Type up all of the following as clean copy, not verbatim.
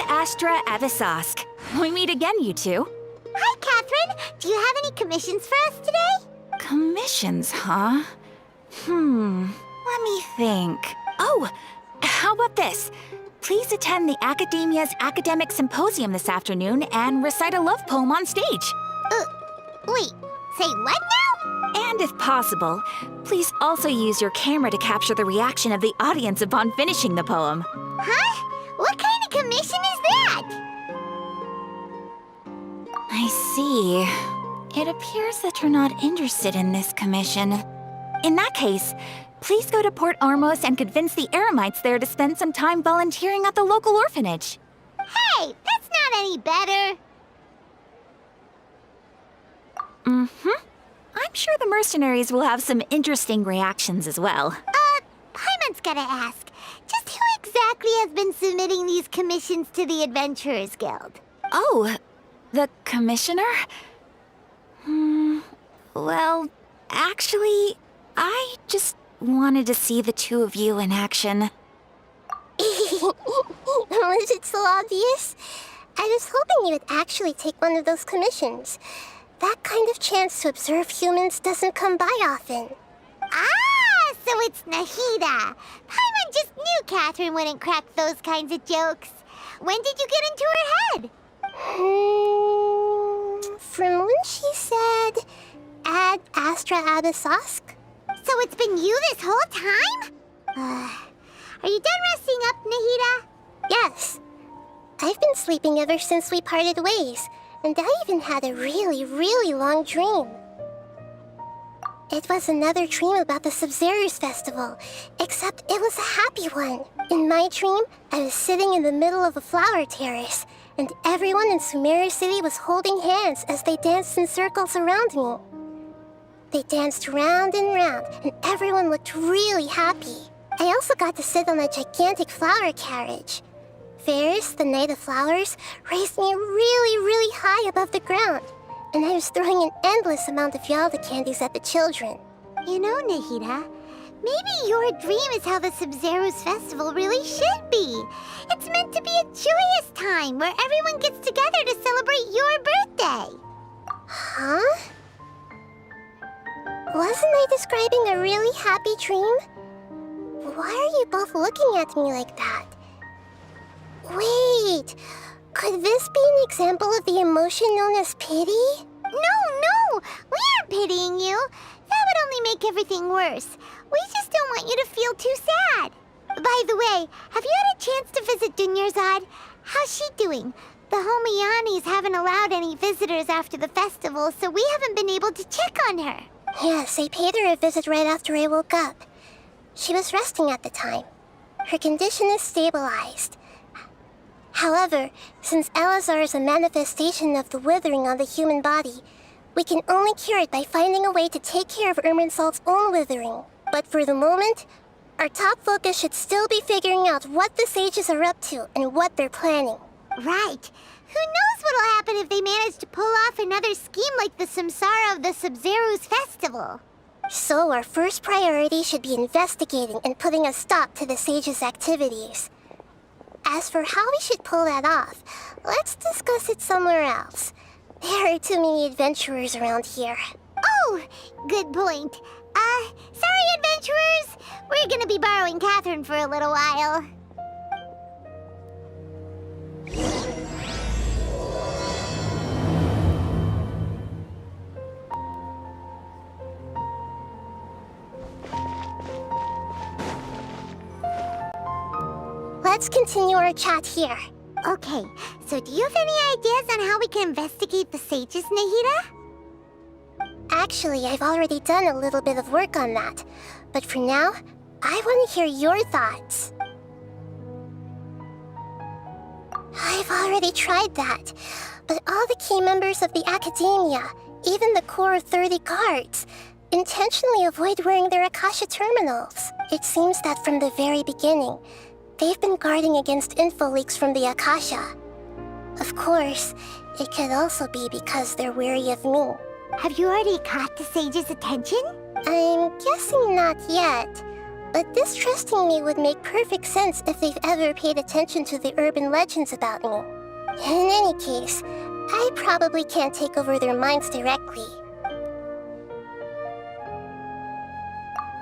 Astra Avisosk. We meet again, you two. Hi, Catherine. Do you have any commissions for us today? Commissions, huh? Let me think. Oh, how about this? Please attend the Academia's Academic Symposium this afternoon and recite a love poem on stage. Wait, say what now? And if possible, please also use your camera to capture the reaction of the audience upon finishing the poem. Huh? What kind of commission is that? I see. It appears that you're not interested in this commission. In that case, please go to Port Ormos and convince the Eremites there to spend some time volunteering at the local orphanage. Hey, that's not any better. I'm sure the mercenaries will have some interesting reactions as well. Paimon's gotta ask. Just who exactly has been submitting these commissions to the Adventurers Guild? Oh, the commissioner? Well, actually, I just wanted to see the two of you in action. Was it so obvious? I was hoping you would actually take one of those commissions. That kind of chance to observe humans doesn't come by often. Ah, so it's Nahida. Paimon just knew Catherine wouldn't crack those kinds of jokes. When did you get into her head? From when she said, Ad Astra Abisosk? So it's been you this whole time? Are you done resting up, Nahida? Yes. I've been sleeping ever since we parted ways, and I even had a really, really long dream. It was another dream about the Sabzeruz festival, except it was a happy one. In my dream, I was sitting in the middle of a flower terrace, and everyone in Sumeru City was holding hands as they danced in circles around me. They danced round and round, and everyone looked really happy. I also got to sit on a gigantic flower carriage. Ferris, the Knight of Flowers, raised me really, really high above the ground, and I was throwing an endless amount of Yalda candies at the children. You know, Nahida, maybe your dream is how the Sabzeruz festival really should be. It's meant to be a joyous time where everyone gets together to celebrate your birthday. Huh? Wasn't I describing a really happy dream? Why are you both looking at me like that? Wait, could this be an example of the emotion known as pity? No, we aren't pitying you. That would only make everything worse. We just don't want you to feel too sad. By the way, have you had a chance to visit Dunyarzad? How's she doing? The Homianis haven't allowed any visitors after the festival, so we haven't been able to check on her. Yes, I paid her a visit right after I woke up. She was resting at the time. Her condition is stabilized. However, since Elazar is a manifestation of the withering on the human body, we can only cure it by finding a way to take care of Irminsul's own withering. But for the moment, our top focus should still be figuring out what the sages are up to and what they're planning. Right. Who knows what'll happen if they manage to pull off another scheme like the Samsara of the Sabzeruz festival. So our first priority should be investigating and putting a stop to the sages' activities. As for how we should pull that off, let's discuss it somewhere else. There are too many adventurers around here. Oh, good point. Sorry, adventurers. We're gonna be borrowing Catherine for a little while. Let's continue our chat here. Okay, so do you have any ideas on how we can investigate the sages, Nahida? Actually, I've already done a little bit of work on that. But for now, I want to hear your thoughts. I've already tried that, but all the key members of the Academia, even the core of 30 guards, intentionally avoid wearing their Akasha terminals. It seems that from the very beginning, they've been guarding against info leaks from the Akasha. Of course, it could also be because they're wary of me. Have you already caught the sage's attention? I'm guessing not yet, But distrusting me would make perfect sense if they've ever paid attention to the urban legends about me. In any case, I probably can't take over their minds directly.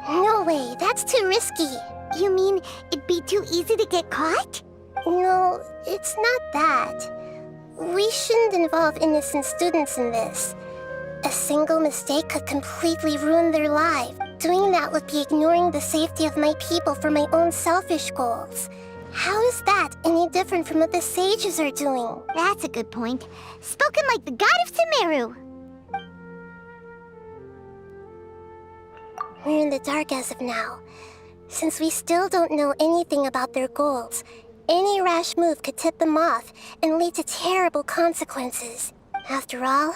No way, that's too risky. You mean it'd be too easy to get caught? No, it's not that. We shouldn't involve innocent students in this. A single mistake could completely ruin their life. Doing that would be ignoring the safety of my people for my own selfish goals. How is that any different from what the sages are doing? That's a good point. Spoken like the god of Sumeru. We're in the dark as of now. Since we still don't know anything about their goals, any rash move could tip them off and lead to terrible consequences. After all,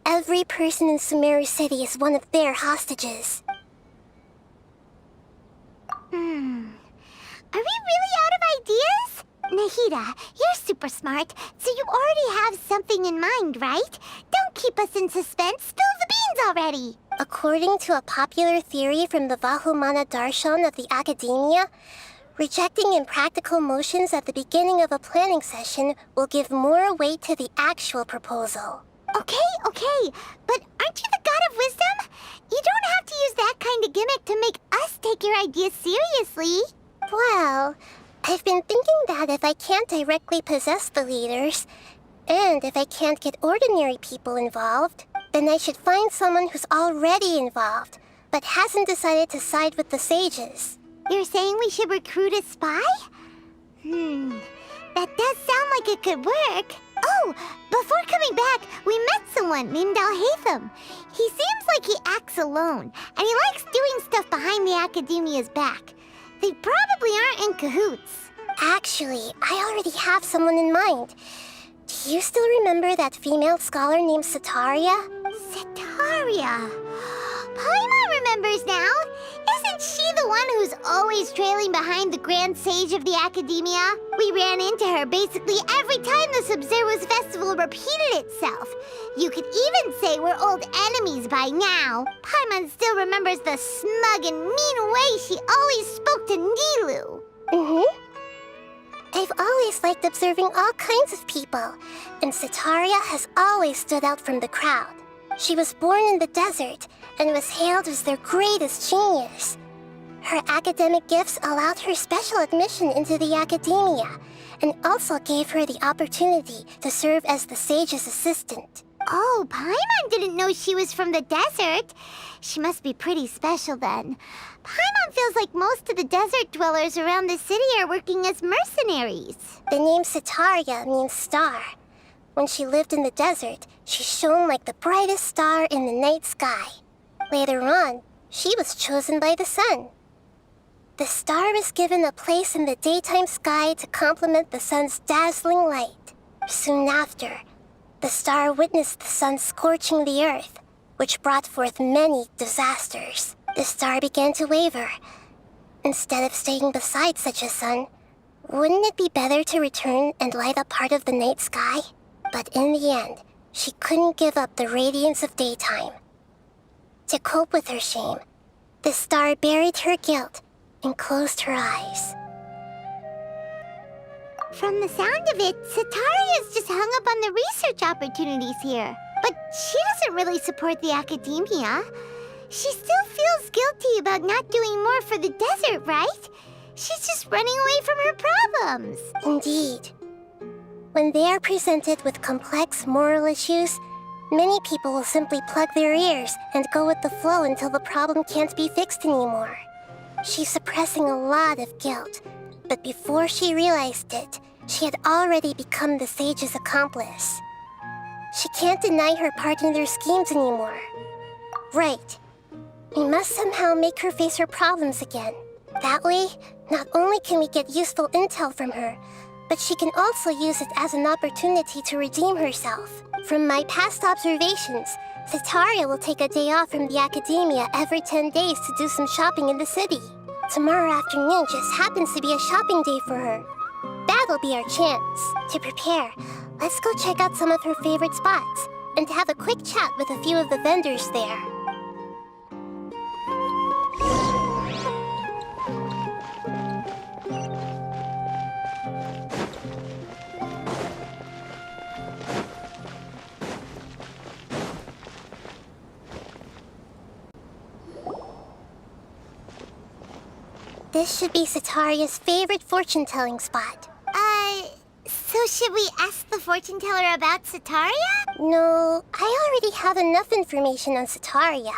every person in Sumeru City is one of their hostages. Are we really out of ideas? Nahida, you're super smart, so you already have something in mind, right? Don't keep us in suspense. Spill the beans already. According to a popular theory from the Vahumana Darshan of the Academia, rejecting impractical motions at the beginning of a planning session will give more weight to the actual proposal. Okay, but aren't you the god of wisdom? You don't have to use that kind of gimmick to make us take your ideas seriously. Well, I've been thinking that if I can't directly possess the leaders, and if I can't get ordinary people involved, then I should find someone who's already involved, but hasn't decided to side with the sages. You're saying we should recruit a spy? That does sound like it could work. Oh, before coming back, we met someone named Alhaitham. He seems like he acts alone, and he likes doing stuff behind the Academia's back. They probably aren't in cahoots. Actually, I already have someone in mind. Do you still remember that female scholar named Setaria? Setaria. Paimon remembers now. Isn't she the one who's always trailing behind the Grand Sage of the Academia? We ran into her basically every time the Sub-Zero's festival repeated itself. You could even say we're old enemies by now. Paimon still remembers the smug and mean way she always spoke to Nilou. I've always liked observing all kinds of people, and Setaria has always stood out from the crowd. She was born in the desert and was hailed as their greatest genius. Her academic gifts allowed her special admission into the Academia, and also gave her the opportunity to serve as the sage's assistant. Oh, Paimon didn't know she was from the desert. She must be pretty special then. Paimon feels like most of the desert dwellers around the city are working as mercenaries. The name Setaria means star. When she lived in the desert, she shone like the brightest star in the night sky. Later on, she was chosen by the sun. The star was given a place in the daytime sky to complement the sun's dazzling light. Soon after, the star witnessed the sun scorching the earth, which brought forth many disasters. The star began to waver. Instead of staying beside such a sun, wouldn't it be better to return and light up part of the night sky? But in the end, she couldn't give up the radiance of daytime. To cope with her shame, the star buried her guilt and closed her eyes. From the sound of it, Setaria's just hung up on the research opportunities here. But she doesn't really support the Academia. She still feels guilty about not doing more for the desert, right? She's just running away from her problems. Indeed. When they are presented with complex moral issues, many people will simply plug their ears and go with the flow until the problem can't be fixed anymore. She's suppressing a lot of guilt, but before she realized it, she had already become the sage's accomplice. She can't deny her part in their schemes anymore. Right. We must somehow make her face her problems again. That way, not only can we get useful intel from her, but she can also use it as an opportunity to redeem herself. From my past observations, Setaria will take a day off from the Academia every 10 days to do some shopping in the city. Tomorrow afternoon just happens to be a shopping day for her. That'll be our chance. To prepare, let's go check out some of her favorite spots and have a quick chat with a few of the vendors there. This should be Sataria's favorite fortune-telling spot. So should we ask the fortune teller about Sataria? No, I already have enough information on Sataria.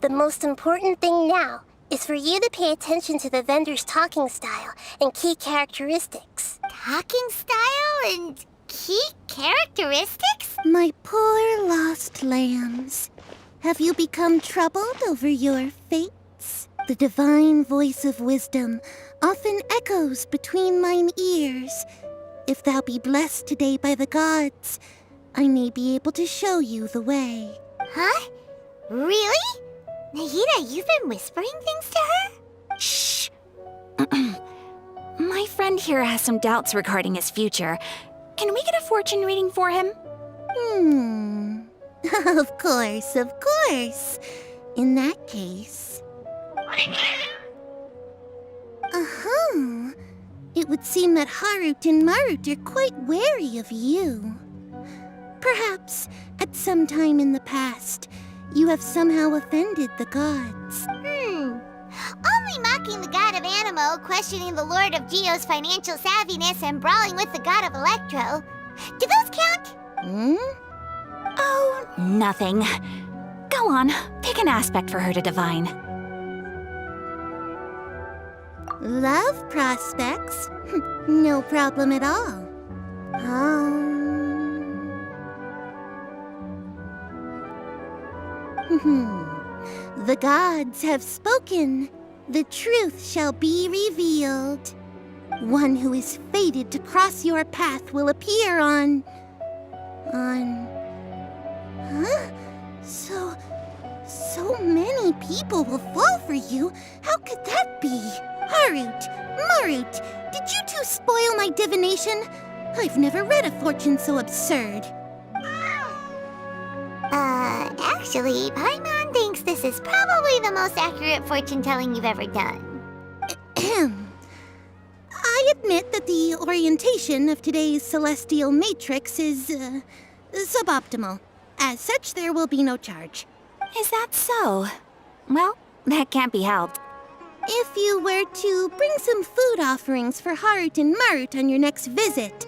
The most important thing now is for you to pay attention to the vendor's talking style and key characteristics. Talking style and key characteristics? My poor lost lambs. Have you become troubled over your fates? The divine voice of wisdom often echoes between mine ears. If thou be blessed today by the gods, I may be able to show you the way. Huh? Really? Nahida, you've been whispering things to her? Shh. My friend here has some doubts regarding his future. Can we get a fortune reading for him? Of course, of course. In that case... It would seem that Harut and Marut are quite wary of you. Perhaps, at some time in the past, you have somehow offended the gods. Only mocking the god of Animo, questioning the lord of Geo's financial savviness, and brawling with the god of Electro. Do those count? Oh, nothing. Go on, pick an aspect for her to divine. Love prospects? No problem at all. The gods have spoken. The truth shall be revealed. One who is fated to cross your path will appear on... Huh? So many people will fall for you. How could that be? Harut, Marut, did you two spoil my divination? I've never read a fortune so absurd. Actually, Paimon thinks this is probably the most accurate fortune-telling you've ever done. I admit that the orientation of today's celestial matrix is, suboptimal. As such, there will be no charge. Is that so? Well, that can't be helped. If you were to bring some food offerings for Harut and Marut on your next visit,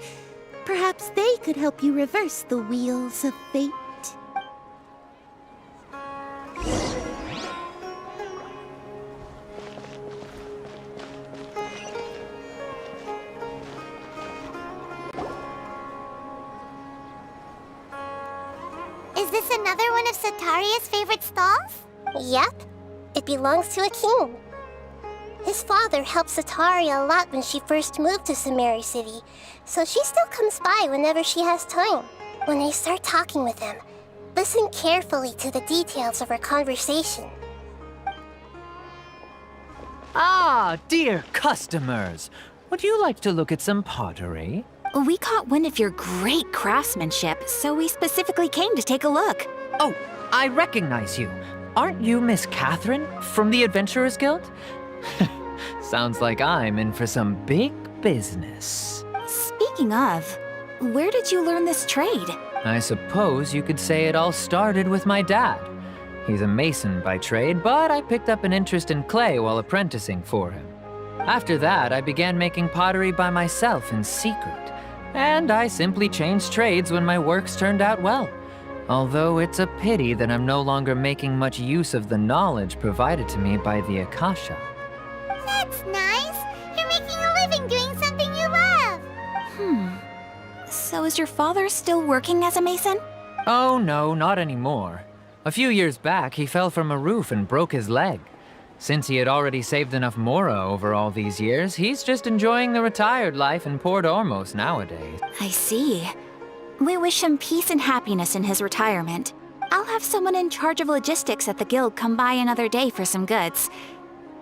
perhaps they could help you reverse the wheels of fate. Is this another one of Sataria's favorite stalls? Yep, it belongs to a king. His father helped Sataria a lot when she first moved to Samari City, so she still comes by whenever she has time. When they start talking with him, listen carefully to the details of her conversation. Ah, dear customers! Would you like to look at some pottery? We caught wind of your great craftsmanship, so we specifically came to take a look. Oh, I recognize you. Aren't you Miss Catherine from the Adventurers Guild? Sounds like I'm in for some big business. Speaking of, where did you learn this trade? I suppose you could say it all started with my dad. He's a mason by trade, but I picked up an interest in clay while apprenticing for him. After that, I began making pottery by myself in secret, and I simply changed trades when my works turned out well. Although it's a pity that I'm no longer making much use of the knowledge provided to me by the Akasha. That's nice. You're making a living doing something you love. So is your father still working as a mason? Oh no, not anymore. A few years back, he fell from a roof and broke his leg. Since he had already saved enough Mora over all these years, he's just enjoying the retired life in Port Ormos nowadays. I see. We wish him peace and happiness in his retirement. I'll have someone in charge of logistics at the guild come by another day for some goods.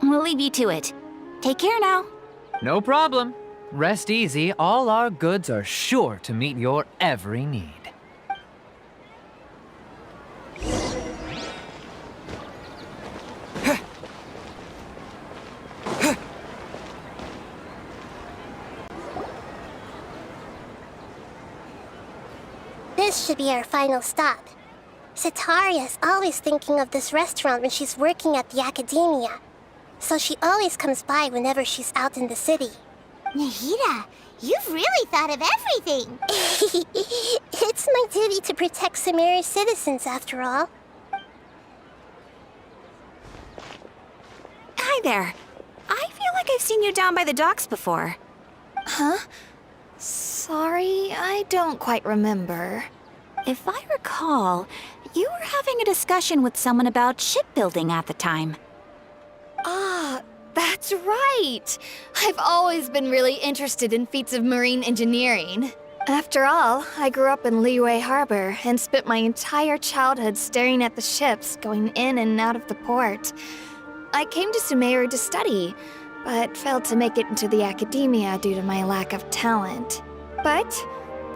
We'll leave you to it. Take care now. No problem. Rest easy, all our goods are sure to meet your every need. This should be our final stop. Sataria is always thinking of this restaurant when she's working at the academia. so she always comes by whenever she's out in the city. Nahida, you've really thought of everything. It's my duty to protect Sumerio's citizens, after all. Hi there. I feel like I've seen you down by the docks before. Huh? Sorry, I don't quite remember. If I recall, you were having a discussion with someone about shipbuilding at the time. Ah, that's right! I've always been really interested in feats of marine engineering. After all, I grew up in Liyue Harbor and spent my entire childhood staring at the ships going in and out of the port. I came to Sumeru to study, but failed to make it into the academia due to my lack of talent. But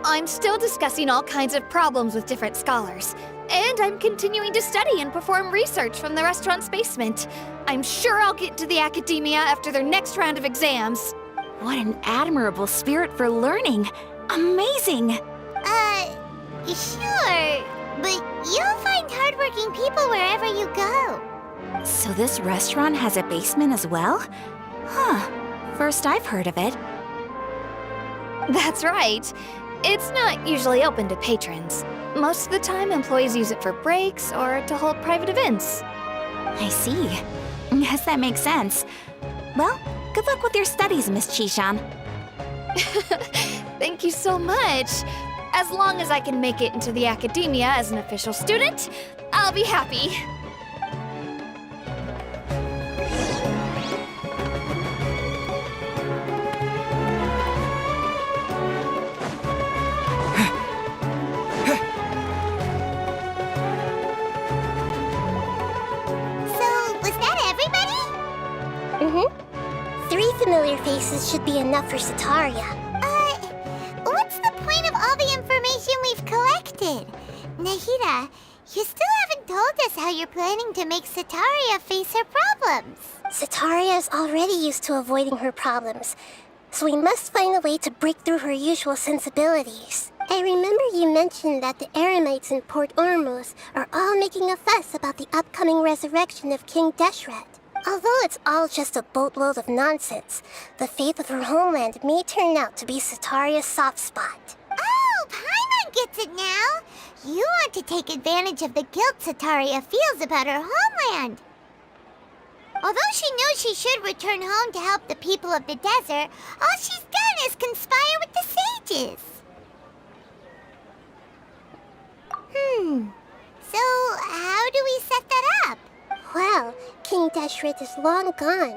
I'm still discussing all kinds of problems with different scholars, and I'm continuing to study and perform research from the restaurant's basement. I'm sure I'll get into the academia after their next round of exams. What an admirable spirit for learning. Amazing. Sure. But you'll find hardworking people wherever you go. So this restaurant has a basement as well? Huh. First I've heard of it. That's right. It's not usually open to patrons. Most of the time, employees use it for breaks or to hold private events. I see. Guess that makes sense. Well, good luck with your studies, Miss Chishan. Thank you so much. As long as I can make it into the academia as an official student, I'll be happy. Three familiar faces should be enough for Sataria. What's the point of all the information we've collected? Nahida, you still haven't told us how you're planning to make Sataria face her problems. Sataria is already used to avoiding her problems, so we must find a way to break through her usual sensibilities. I remember you mentioned that the Eremites in Port Ormuz are all making a fuss about the upcoming resurrection of King Deshret. Although it's all just a boatload of nonsense, the fate of her homeland may turn out to be Sataria's soft spot. Oh, Paimon gets it now. You want to take advantage of the guilt Sataria feels about her homeland. Although she knows she should return home to help the people of the desert, all she's done is conspire with the sages. So how do we set that up? Well, King Deshret is long gone,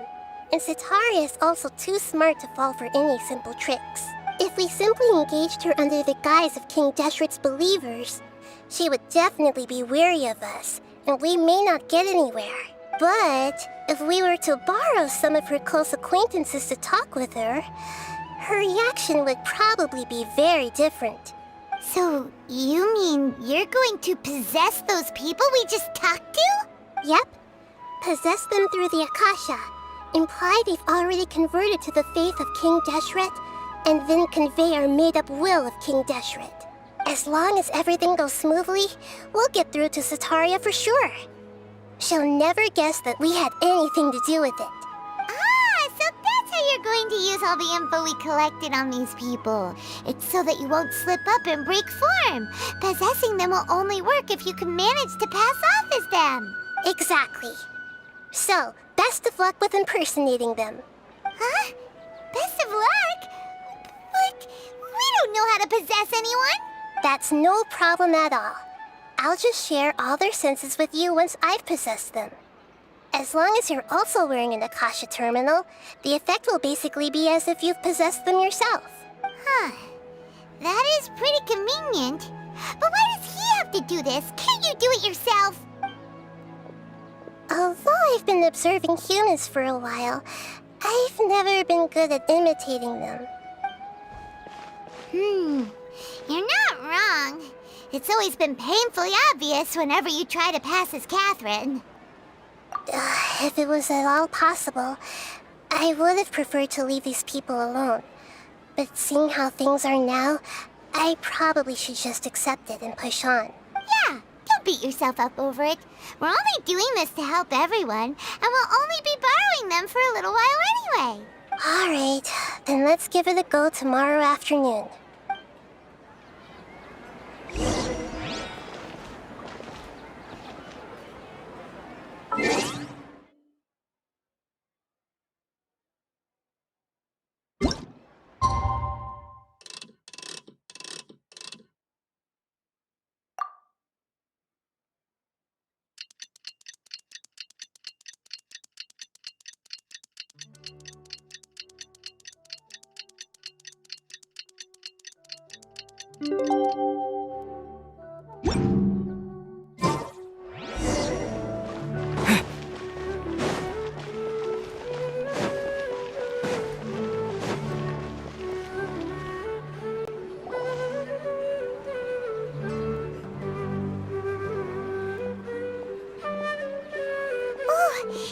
and Sataria is also too smart to fall for any simple tricks. If we simply engaged her under the guise of King Deshret's believers, she would definitely be wary of us, and we may not get anywhere. But if we were to borrow some of her close acquaintances to talk with her, her reaction would probably be very different. So you mean you're going to possess those people we just talked to? Yep. Possess them through the Akasha. Imply they've already converted to the faith of King Deshret, and then convey our made-up will of King Deshret. As long as everything goes smoothly, we'll get through to Sataria for sure. She'll never guess that we had anything to do with it. So that's how you're going to use all the info we collected on these people. It's so that you won't slip up and break form. Possessing them will only work if you can manage to pass off as them. Exactly. So, best of luck with impersonating them. Huh? Best of luck? But we don't know how to possess anyone. That's no problem at all. I'll just share all their senses with you once I've possessed them. As long as you're also wearing an Akasha terminal, the effect will basically be as if you've possessed them yourself. Huh. That is pretty convenient. But why does he have to do this? Can't you do it yourself? Although I've been observing humans for a while, I've never been good at imitating them. You're not wrong. It's always been painfully obvious whenever you try to pass as Catherine. If it was at all possible, I would have preferred to leave these people alone. But seeing how things are now, I probably should just accept it and push on. Yeah, don't beat yourself up over it. We're only doing this to help everyone, and we'll only be borrowing enjoying them for a little while anyway. Alright, then let's give it a go tomorrow afternoon.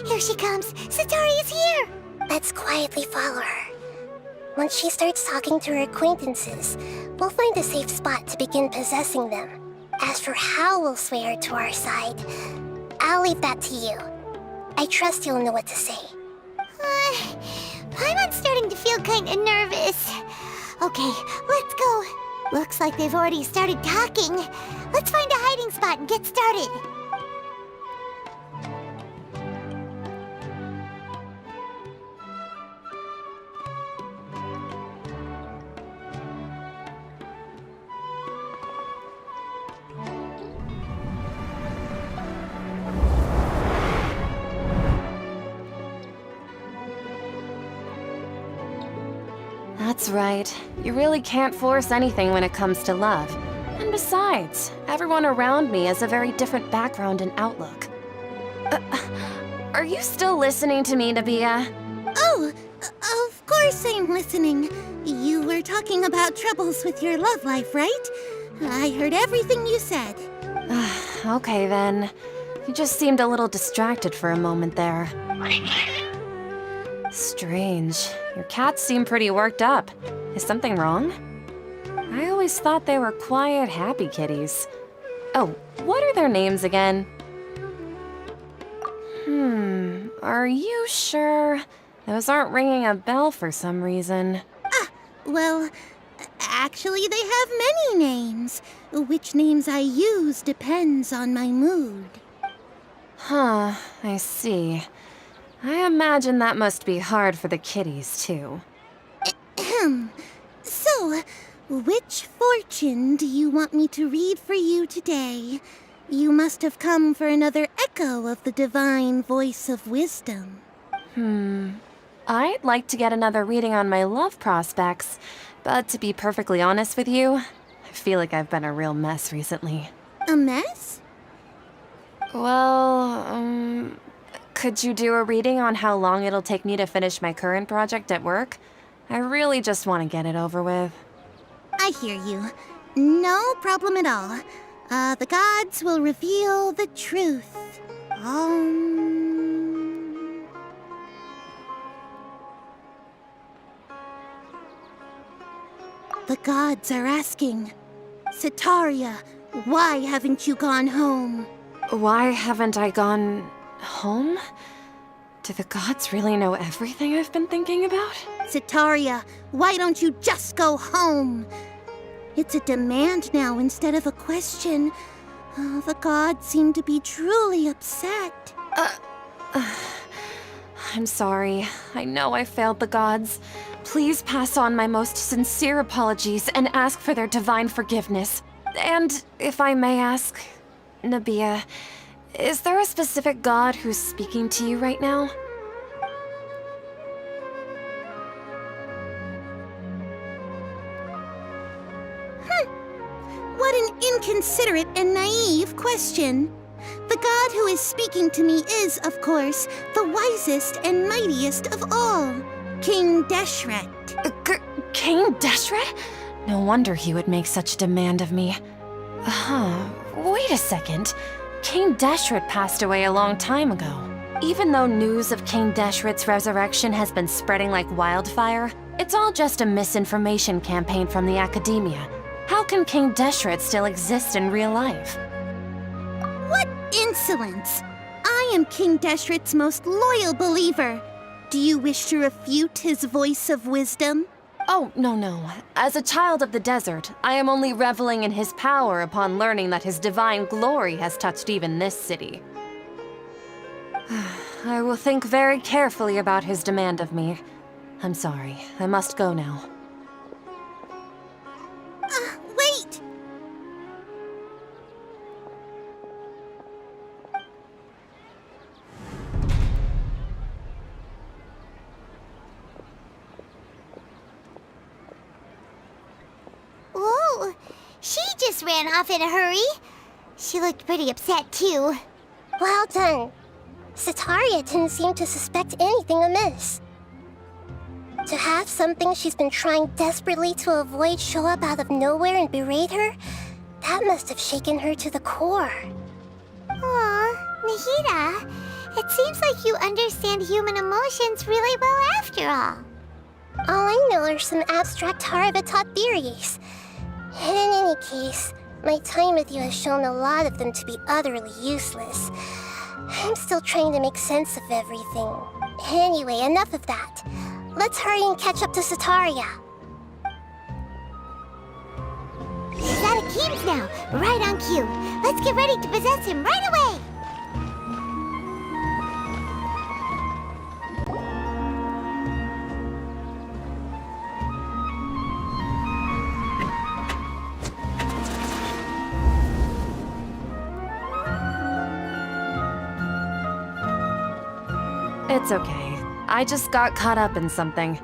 Here she comes. Satori is here. Let's quietly follow her. Once she starts talking to her acquaintances, we'll find a safe spot to begin possessing them. As for how we'll sway her to our side, I'll leave that to you. I trust you'll know what to say. I'm starting to feel kind of nervous. Okay, let's go. Looks like they've already started talking. Let's find a hiding spot and get started. That's right. You really can't force anything when it comes to love. And besides, everyone around me has a very different background and outlook. Are you still listening to me, Nabia? Oh, of course I'm listening. You were talking about troubles with your love life, right? I heard everything you said. Okay then. You just seemed a little distracted for a moment there. Strange. Your cats seem pretty worked up. Is something wrong? I always thought they were quiet, happy kitties. Oh, what are their names again? Are you sure? Those aren't ringing a bell for some reason. Well, actually they have many names. Which names I use depends on my mood. Huh, I see. I imagine that must be hard for the kitties, too. So, which fortune do you want me to read for you today? You must have come for another echo of the divine voice of wisdom. I'd like to get another reading on my love prospects, but to be perfectly honest with you, I feel like I've been a real mess recently. A mess? Well, could you do a reading on how long it'll take me to finish my current project at work? I really just want to get it over with. I hear you. No problem at all. The gods will reveal the truth. The gods are asking, Setaria, why haven't you gone home? Why haven't I gone home? Do the gods really know everything I've been thinking about? Setaria, why don't you just go home? It's a demand now instead of a question. The gods seem to be truly upset. I'm sorry. I know I failed the gods. Please pass on my most sincere apologies and ask for their divine forgiveness. And if I may ask, Nabia, is there a specific god who's speaking to you right now? What an inconsiderate and naive question. The god who is speaking to me is, of course, the wisest and mightiest of all, King Deshret. King Deshret? No wonder he would make such a demand of me. Wait a second. King Deshret passed away a long time ago. Even though news of King Deshret's resurrection has been spreading like wildfire, it's all just a misinformation campaign from the academia. How can King Deshret still exist in real life? What insolence! I am King Deshret's most loyal believer. Do you wish to refute his voice of wisdom? Oh, no. As a child of the desert, I am only reveling in his power upon learning that his divine glory has touched even this city. I will think very carefully about his demand of me. I'm sorry, I must go now. Wait! Whoa! She just ran off in a hurry. She looked pretty upset, too. Well done. Setaria didn't seem to suspect anything amiss. To have something she's been trying desperately to avoid show up out of nowhere and berate her, that must have shaken her to the core. Aw, Nahida, it seems like you understand human emotions really well after all. All I know are some abstract Harava-taught theories. And in any case, my time with you has shown a lot of them to be utterly useless. I'm still trying to make sense of everything. Anyway, enough of that. Let's hurry and catch up to Setaria. He's at Akeem's now, right on cue. Let's get ready to possess him right away! It's okay. I just got caught up in something.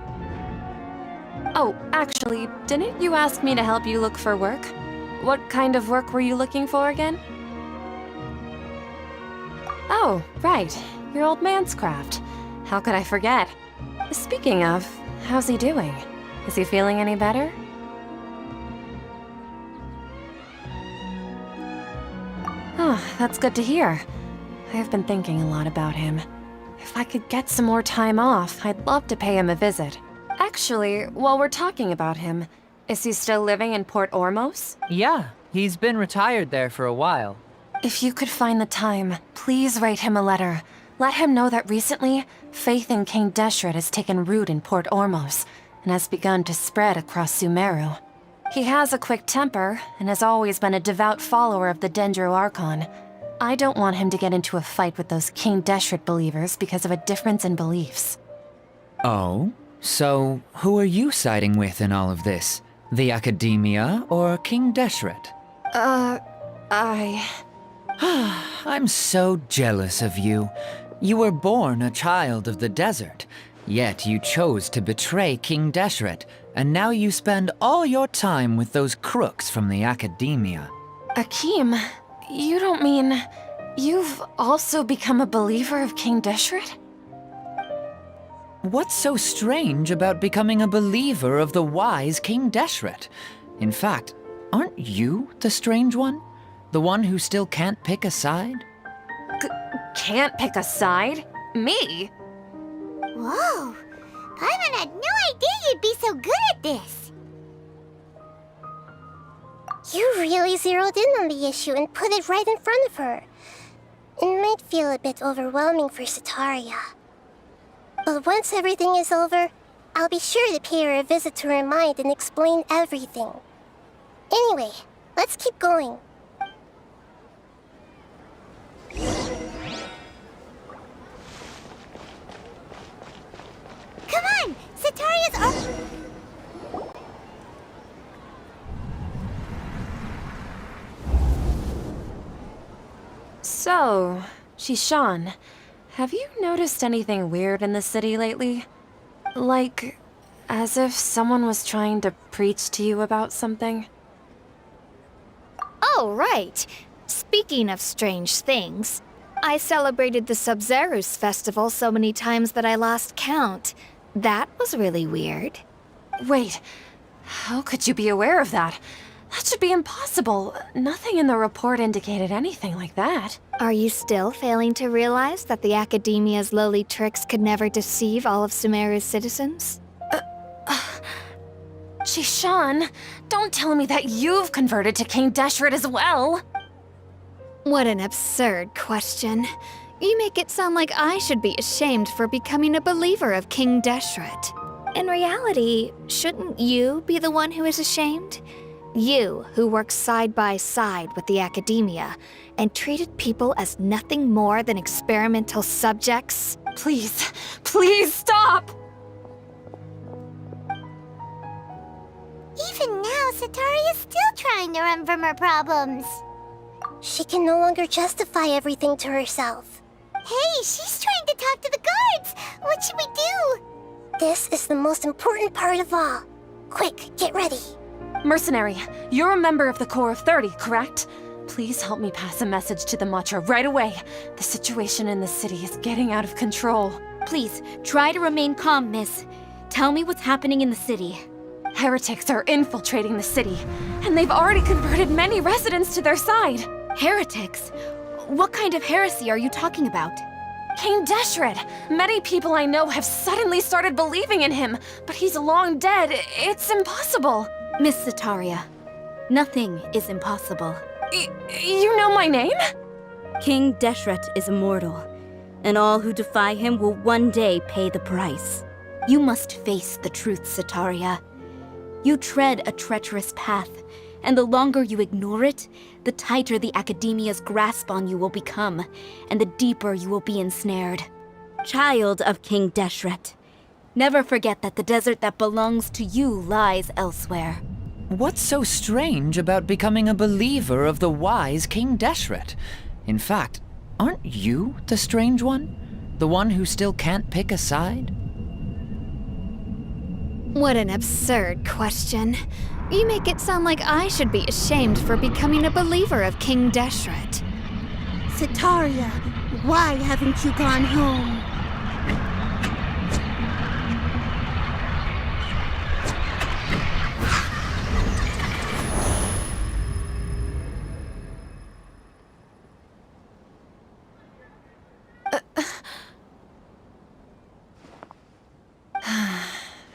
Oh, actually, didn't you ask me to help you look for work? What kind of work were you looking for again? Oh, right. Your old man's craft. How could I forget? Speaking of, how's he doing? Is he feeling any better? Oh, that's good to hear. I have been thinking a lot about him. If I could get some more time off, I'd love to pay him a visit. Actually, while we're talking about him, is he still living in Port Ormos? Yeah, he's been retired there for a while. If you could find the time, please write him a letter. Let him know that recently, faith in King Deshret has taken root in Port Ormos and has begun to spread across Sumeru. He has a quick temper and has always been a devout follower of the Dendro Archon. I don't want him to get into a fight with those King Deshret believers because of a difference in beliefs. Oh? So, who are you siding with in all of this? The Academia or King Deshret? I'm so jealous of you. You were born a child of the desert, yet you chose to betray King Deshret, and now you spend all your time with those crooks from the Academia. Akeem, you don't mean you've also become a believer of King Deshret? What's so strange about becoming a believer of the wise King Deshret? In fact, aren't you the strange one? The one who still can't pick a side? Can't pick a side? Me? Whoa! Paimon had no idea you'd be so good at this! You really zeroed in on the issue and put it right in front of her. It might feel a bit overwhelming for Setaria. But once everything is over, I'll be sure to pay her a visit to her mind and explain everything. Anyway, let's keep going. Come on! Setaria's So, Shishan, have you noticed anything weird in the city lately? Like, as if someone was trying to preach to you about something? Oh, right. Speaking of strange things, I celebrated the Sabzerus festival so many times that I lost count. That was really weird. Wait, how could you be aware of that? That should be impossible. Nothing in the report indicated anything like that. Are you still failing to realize that the Academia's lowly tricks could never deceive all of Sumeru's citizens? Shishan, don't tell me that you've converted to King Deshret as well! What an absurd question. You make it sound like I should be ashamed for becoming a believer of King Deshret. In reality, shouldn't you be the one who is ashamed? You, who works side by side with the academia and treated people as nothing more than experimental subjects. Please, please stop! Even now, Satari is still trying to run from her problems. She can no longer justify everything to herself. Hey, she's trying to talk to the guards! What should we do? This is the most important part of all. Quick, get ready. Mercenary, you're a member of the Corps of 30, correct? Please help me pass a message to the Matra right away. The situation in the city is getting out of control. Please, try to remain calm, miss. Tell me what's happening in the city. Heretics are infiltrating the city, and they've already converted many residents to their side. Heretics? What kind of heresy are you talking about? King Deshret! Many people I know have suddenly started believing in him, but he's long dead. It's impossible. Miss Sataria, nothing is impossible. You know my name? King Deshret is immortal, and all who defy him will one day pay the price. You must face the truth, Sataria. You tread a treacherous path, and the longer you ignore it, the tighter the Academia's grasp on you will become, and the deeper you will be ensnared. Child of King Deshret, Never forget that the desert that belongs to you lies elsewhere. What's so strange about becoming a believer of the wise King Deshret? In fact, aren't you the strange one? The one who still can't pick a side? What an absurd question. You make it sound like I should be ashamed for becoming a believer of King Deshret. Sataria, why haven't you gone home?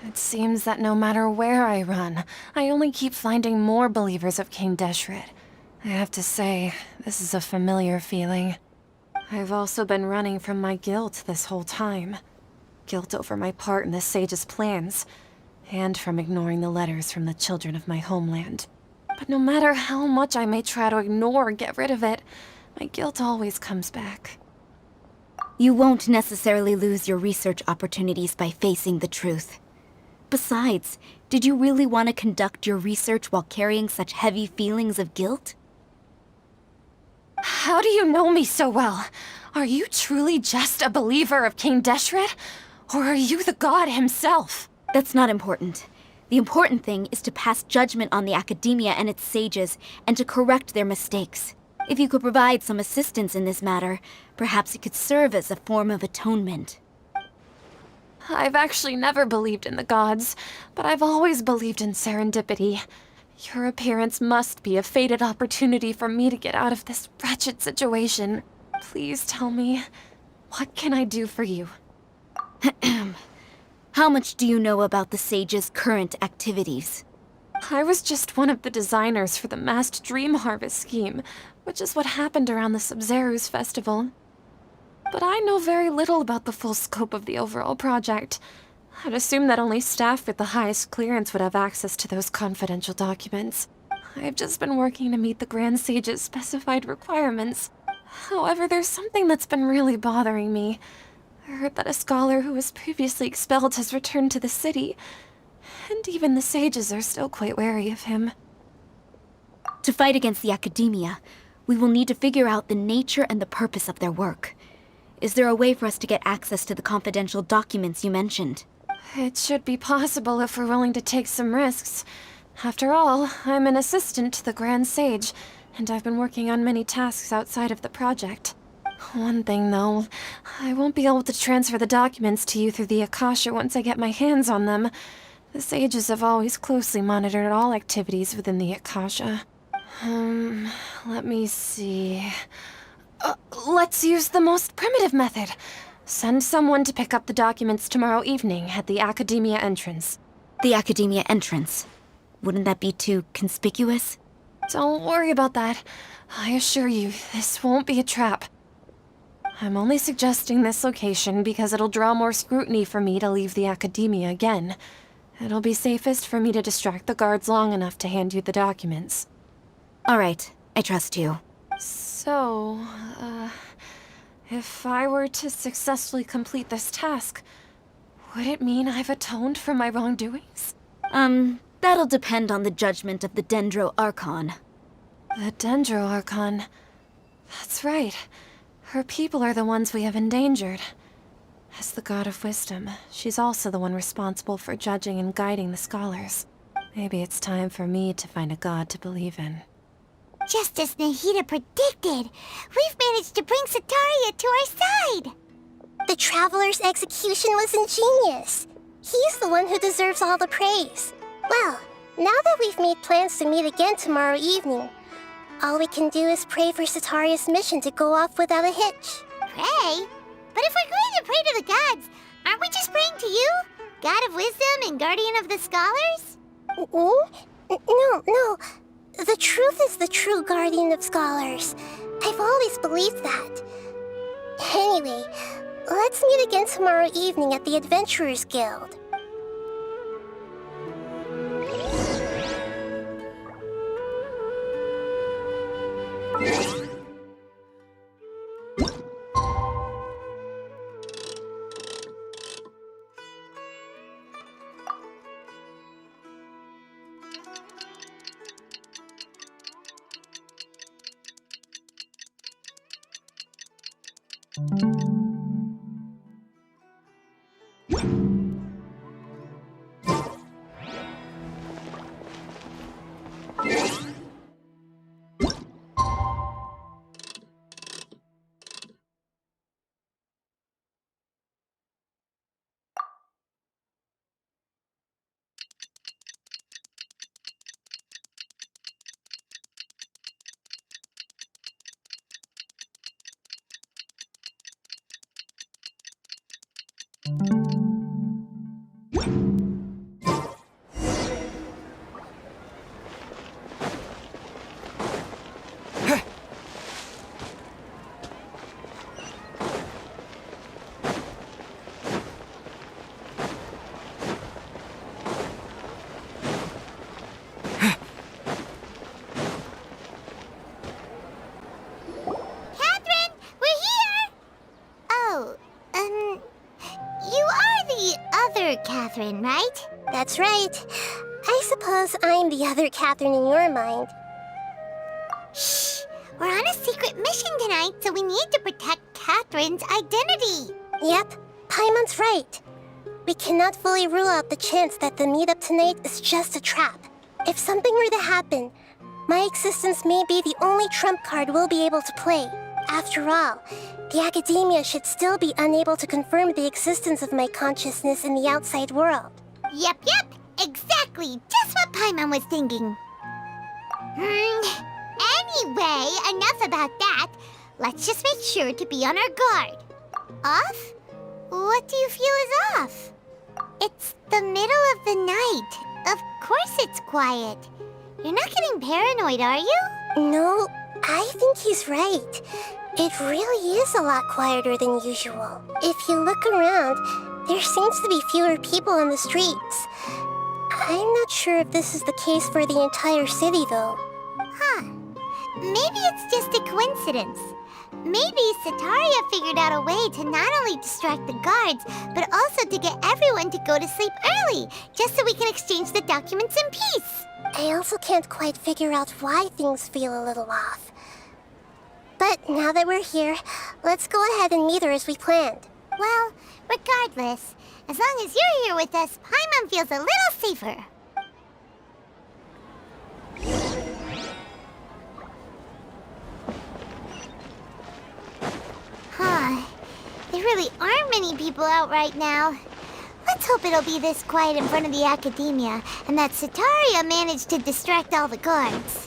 It seems that no matter where I run, I only keep finding more believers of King Deshret. I have to say, this is a familiar feeling. I've also been running from my guilt this whole time. Guilt over my part in the Sage's plans, and from ignoring the letters from the children of my homeland. But no matter how much I may try to ignore or get rid of it, my guilt always comes back. You won't necessarily lose your research opportunities by facing the truth. Besides, did you really want to conduct your research while carrying such heavy feelings of guilt? How do you know me so well? Are you truly just a believer of King Deshret? Or are you the god himself? That's not important. The important thing is to pass judgment on the Academia and its sages, and to correct their mistakes. If you could provide some assistance in this matter, perhaps it could serve as a form of atonement. I've actually never believed in the gods, but I've always believed in serendipity. Your appearance must be a fated opportunity for me to get out of this wretched situation. Please tell me, what can I do for you? How much do you know about the sage's current activities? I was just one of the designers for the masked dream harvest scheme, which is what happened around the Sabzeruz festival. But I know very little about the full scope of the overall project. I'd assume that only staff with the highest clearance would have access to those confidential documents. I've just been working to meet the Grand Sage's specified requirements. However, there's something that's been really bothering me. I heard that a scholar who was previously expelled has returned to the city, and even the sages are still quite wary of him. To fight against the Academia, we will need to figure out the nature and the purpose of their work. Is there a way for us to get access to the confidential documents you mentioned? It should be possible if we're willing to take some risks. After all, I'm an assistant to the Grand Sage, and I've been working on many tasks outside of the project. One thing, though, I won't be able to transfer the documents to you through the Akasha once I get my hands on them. The sages have always closely monitored all activities within the Akasha. Let me see... let's use the most primitive method. Send someone to pick up the documents tomorrow evening at the Academia entrance. The Academia entrance. Wouldn't that be too conspicuous? Don't worry about that. I assure you, this won't be a trap. I'm only suggesting this location because it'll draw more scrutiny for me to leave the academia again. It'll be safest for me to distract the guards long enough to hand you the documents. All right, I trust you. So, if I were to successfully complete this task, would it mean I've atoned for my wrongdoings? That'll depend on the judgment of the Dendro Archon. The Dendro Archon. That's right. Her people are the ones we have endangered. As the God of Wisdom, she's also the one responsible for judging and guiding the scholars. Maybe it's time for me to find a god to believe in. Just as Nahida predicted, we've managed to bring Setaria to our side. The Traveler's execution was ingenious. He's the one who deserves all the praise. Well, now that we've made plans to meet again tomorrow evening, all we can do is pray for Setaria's mission to go off without a hitch. Pray? But if we're going to pray to the gods, aren't we just praying to you? God of Wisdom and Guardian of the Scholars? No. The truth is the true Guardian of Scholars. I've always believed that. Anyway, let's meet again tomorrow evening at the Adventurers Guild. Catherine, right? That's right. I suppose I'm the other Catherine in your mind. Shh! We're on a secret mission tonight, so we need to protect Catherine's identity. Yep, Paimon's right. We cannot fully rule out the chance that the meetup tonight is just a trap. If something were to happen, my existence may be the only trump card we'll be able to play. After all, the academia should still be unable to confirm the existence of my consciousness in the outside world. Yep, exactly. Just what Paimon was thinking. Anyway, enough about that. Let's just make sure to be on our guard. Off? What do you feel is off? It's the middle of the night. Of course it's quiet. You're not getting paranoid, are you? No, I think he's right. It really is a lot quieter than usual. If you look around, there seems to be fewer people on the streets. I'm not sure if this is the case for the entire city, though. Huh. Maybe it's just a coincidence. Maybe Setaria figured out a way to not only distract the guards, but also to get everyone to go to sleep early, just so we can exchange the documents in peace. I also can't quite figure out why things feel a little off. But now that we're here, let's go ahead and meet her as we planned. Well, regardless, as long as you're here with us, Paimon feels a little safer. Huh. There really aren't many people out right now. Let's hope it'll be this quiet in front of the academia, and that Setaria managed to distract all the guards.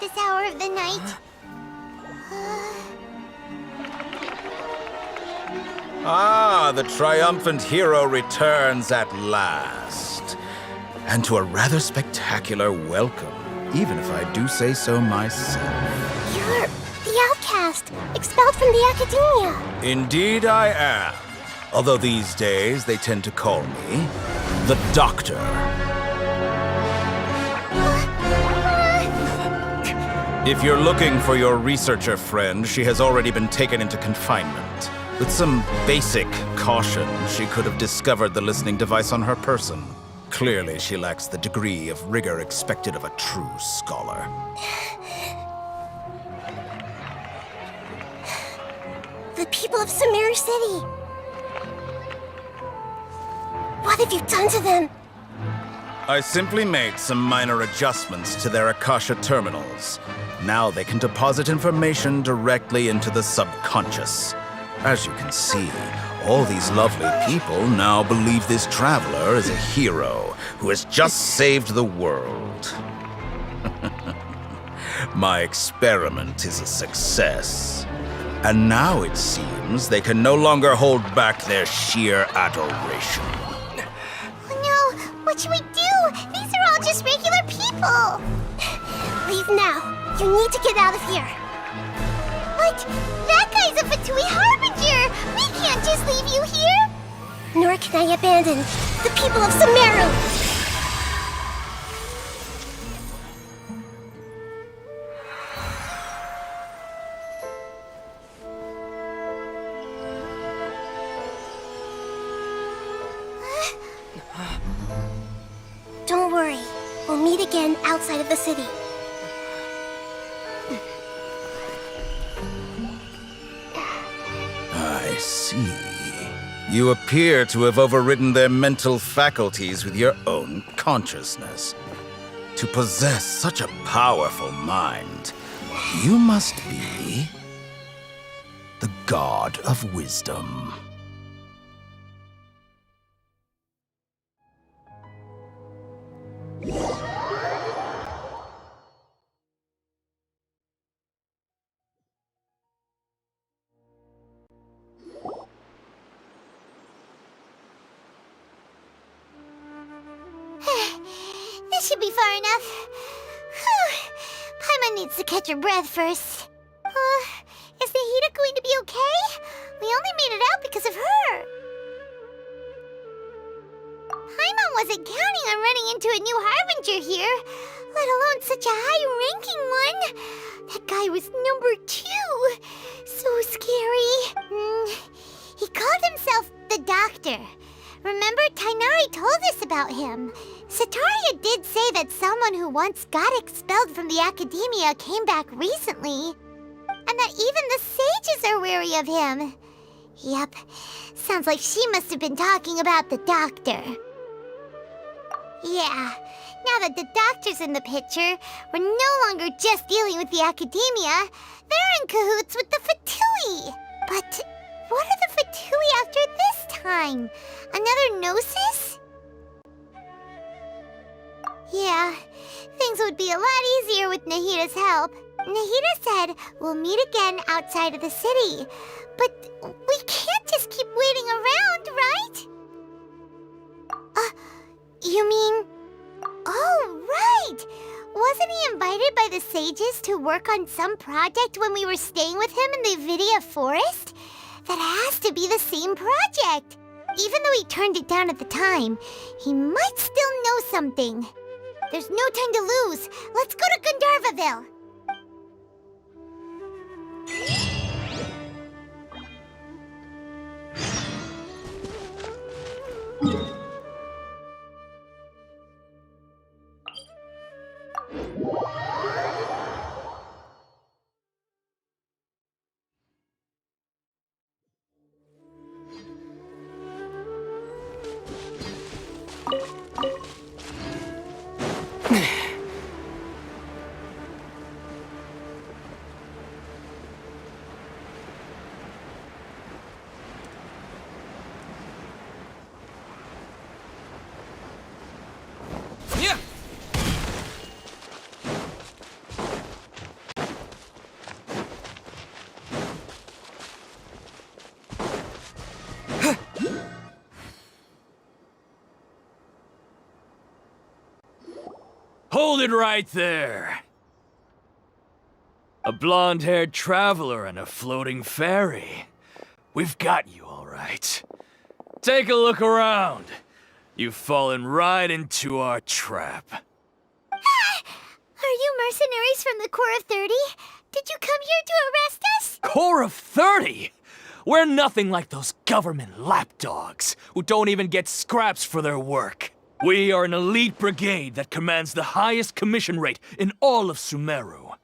this hour of the night. Ah, the triumphant hero returns at last. And to a rather spectacular welcome, even if I do say so myself. You're the outcast, expelled from the Academia. Indeed I am. Although these days they tend to call me the Doctor. If you're looking for your researcher friend, she has already been taken into confinement. With some basic caution, she could have discovered the listening device on her person. Clearly, she lacks the degree of rigor expected of a true scholar. The people of Sumeru City. What have you done to them? I simply made some minor adjustments to their Akasha terminals. Now they can deposit information directly into the subconscious. As you can see, all these lovely people now believe this traveler is a hero who has just saved the world. My experiment is a success. And now it seems they can no longer hold back their sheer adoration. Oh no, what should we do? These are all just regular people. Leave now. You need to get out of here. But that guy's a Fatui Harbinger. We can't just leave you here. Nor can I abandon the people of Sumeru. Don't worry. We'll meet again outside of the city. I see. You appear to have overridden their mental faculties with your own consciousness. To possess such a powerful mind, you must be the God of Wisdom. This should be far enough. Paimon needs to catch her breath first. Is Nahida going to be okay? We only made it out because of her. Paimon wasn't counting on running into a new Harbinger here, let alone such a high-ranking one. That guy was number 2. So scary. He called himself the Doctor. Remember, Tainari told us about him. Sataria did say that someone who once got expelled from the Academia came back recently. And that even the sages are wary of him. Yep, sounds like she must have been talking about the Doctor. Yeah, now that the Doctor's in the picture, we're no longer just dealing with the Academia. They're in cahoots with the Fatui. But what are the Fatui after this time? Another Gnosis? Yeah, things would be a lot easier with Nahida's help. Nahida said we'll meet again outside of the city. But we can't just keep waiting around, right? You mean... Oh, right! Wasn't he invited by the sages to work on some project when we were staying with him in the Avidia Forest? That has to be the same project. Even though he turned it down at the time, he might still know something. There's no time to lose. Let's go to Gandharvaville. Hold it right there. A blonde-haired traveler and a floating fairy. We've got you, all right. Take a look around. You've fallen right into our trap. Are you mercenaries from the Corps of 30? Did you come here to arrest us? Corps of 30? We're nothing like those government lapdogs who don't even get scraps for their work. We are an elite brigade that commands the highest commission rate in all of Sumeru.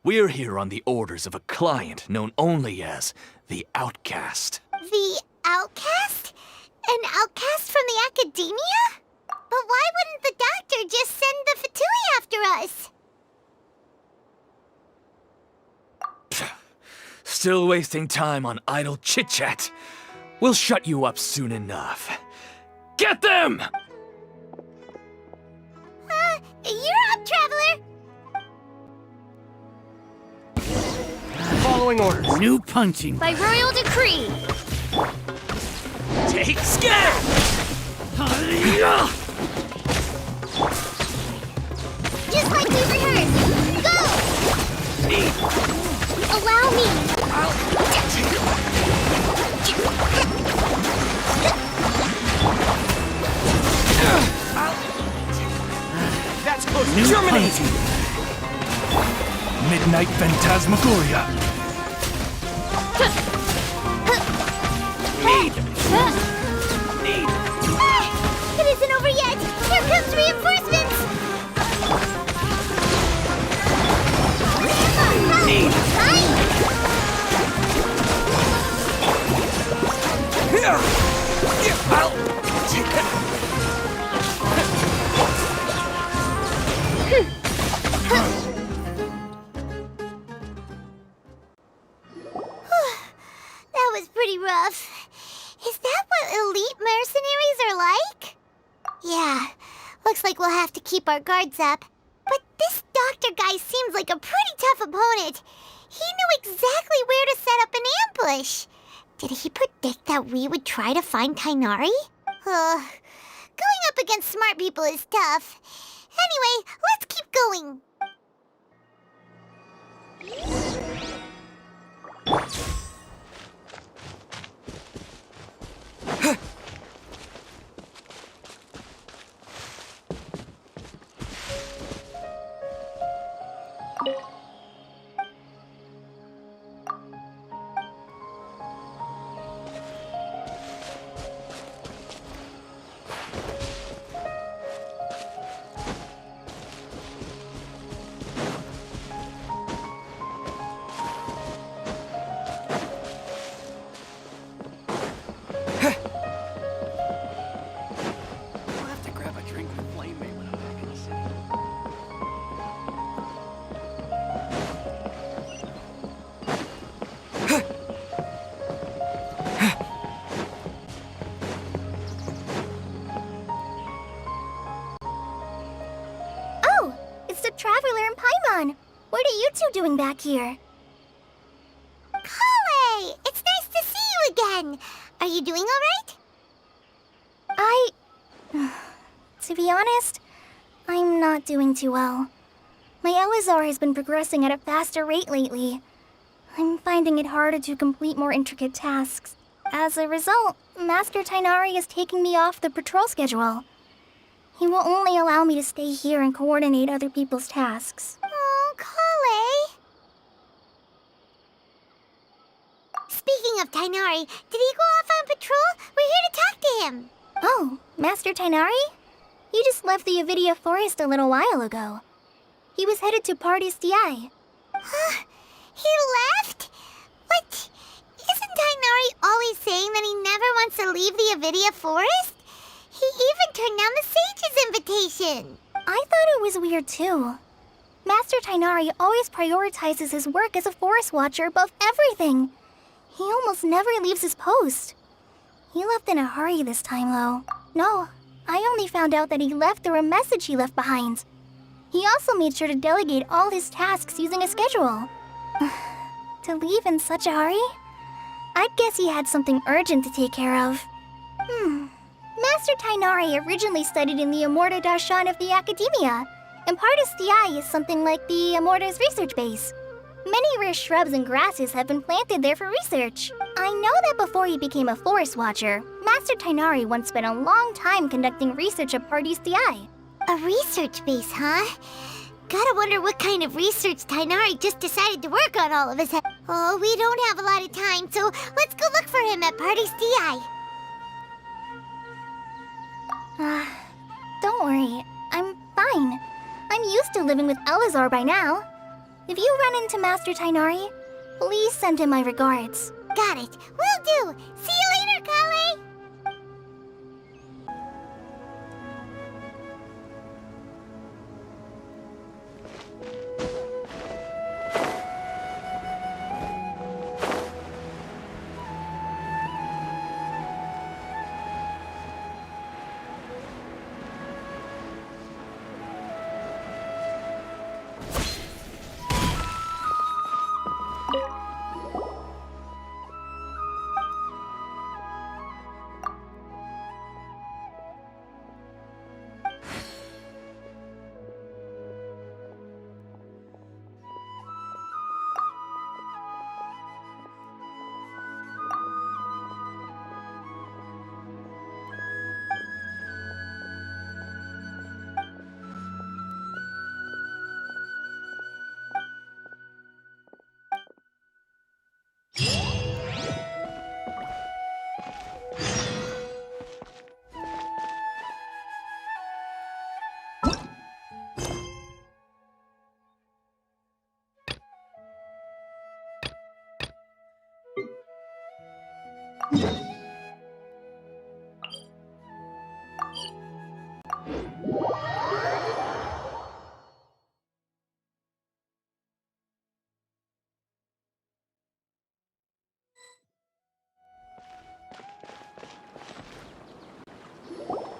We're here on the orders of a client known only as the Outcast. The Outcast? An outcast from the academia? But why wouldn't the doctor just send the Fatui after us? Still wasting time on idle chit-chat. We'll shut you up soon enough. Get them! You're up, Traveler! Following orders. New punching. By royal decree. Take scare! Just like we rehearsed! Go! Allow me! That's close. New punching. Midnight Phantasmagoria. Need! It isn't over yet! Here comes reinforcements! That was pretty rough. Is that what elite mercenaries are like? Yeah, looks like we'll have to keep our guards up. But this doctor guy seems like a pretty tough opponent. He knew exactly where to set up an ambush. Did he predict that we would try to find Tainari? Going up against smart people is tough. Anyway, let's keep going. Traveler and Paimon, what are you two doing back here? Kale! It's nice to see you again! Are you doing alright? To be honest, I'm not doing too well. My Elazar has been progressing at a faster rate lately. I'm finding it harder to complete more intricate tasks. As a result, Master Tainari is taking me off the patrol schedule. He will only allow me to stay here and coordinate other people's tasks. Oh, Kale! Speaking of Tainari, did he go off on patrol? We're here to talk to him. Oh, Master Tainari? He just left the Avidia Forest a little while ago. He was headed to Pardis Di. Huh? He left? What? Isn't Tainari always saying that he never wants to leave the Avidia Forest? He even turned down the Sage's invitation. I thought it was weird too. Master Tainari always prioritizes his work as a forest watcher above everything. He almost never leaves his post. He left in a hurry this time, though. No, I only found out that he left through a message he left behind. He also made sure to delegate all his tasks using a schedule. To leave in such a hurry? I guess he had something urgent to take care of. Master Tainari originally studied in the Amorta Darshan of the Academia, and Pardis Dii is something like the Immortus research base. Many rare shrubs and grasses have been planted there for research. I know that before he became a forest watcher, Master Tighnari once spent a long time conducting research at Pardis Dii. A research base, huh? Gotta wonder what kind of research Tighnari just decided to work on all of his head. Oh, we don't have a lot of time, so let's go look for him at Pardis Dii. Don't worry, I'm fine. I'm used to living with Elazar by now. If you run into Master Tighnari, please send him my regards. Got it. Will do. See you later, Kale.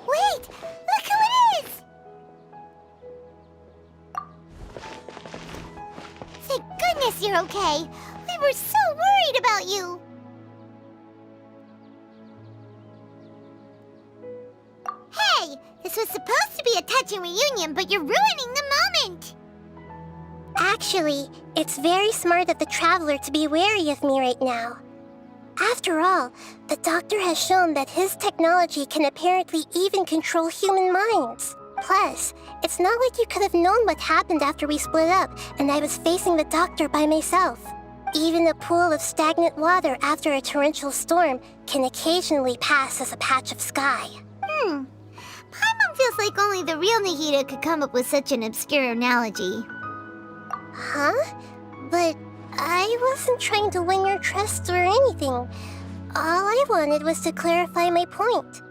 Wait! Look who it is! Thank goodness you're okay. We were so worried about you. Hey! This was supposed to be a touching reunion, but you're ruining the moment! Actually, it's very smart of the Traveler to be wary of me right now. After all, the Doctor has shown that his technology can apparently even control human minds. Plus, it's not like you could have known what happened after we split up and I was facing the Doctor by myself. Even a pool of stagnant water after a torrential storm can occasionally pass as a patch of sky. Paimon feels like only the real Nahida could come up with such an obscure analogy. Huh? But I wasn't trying to win your trust or anything. All I wanted was to clarify my point.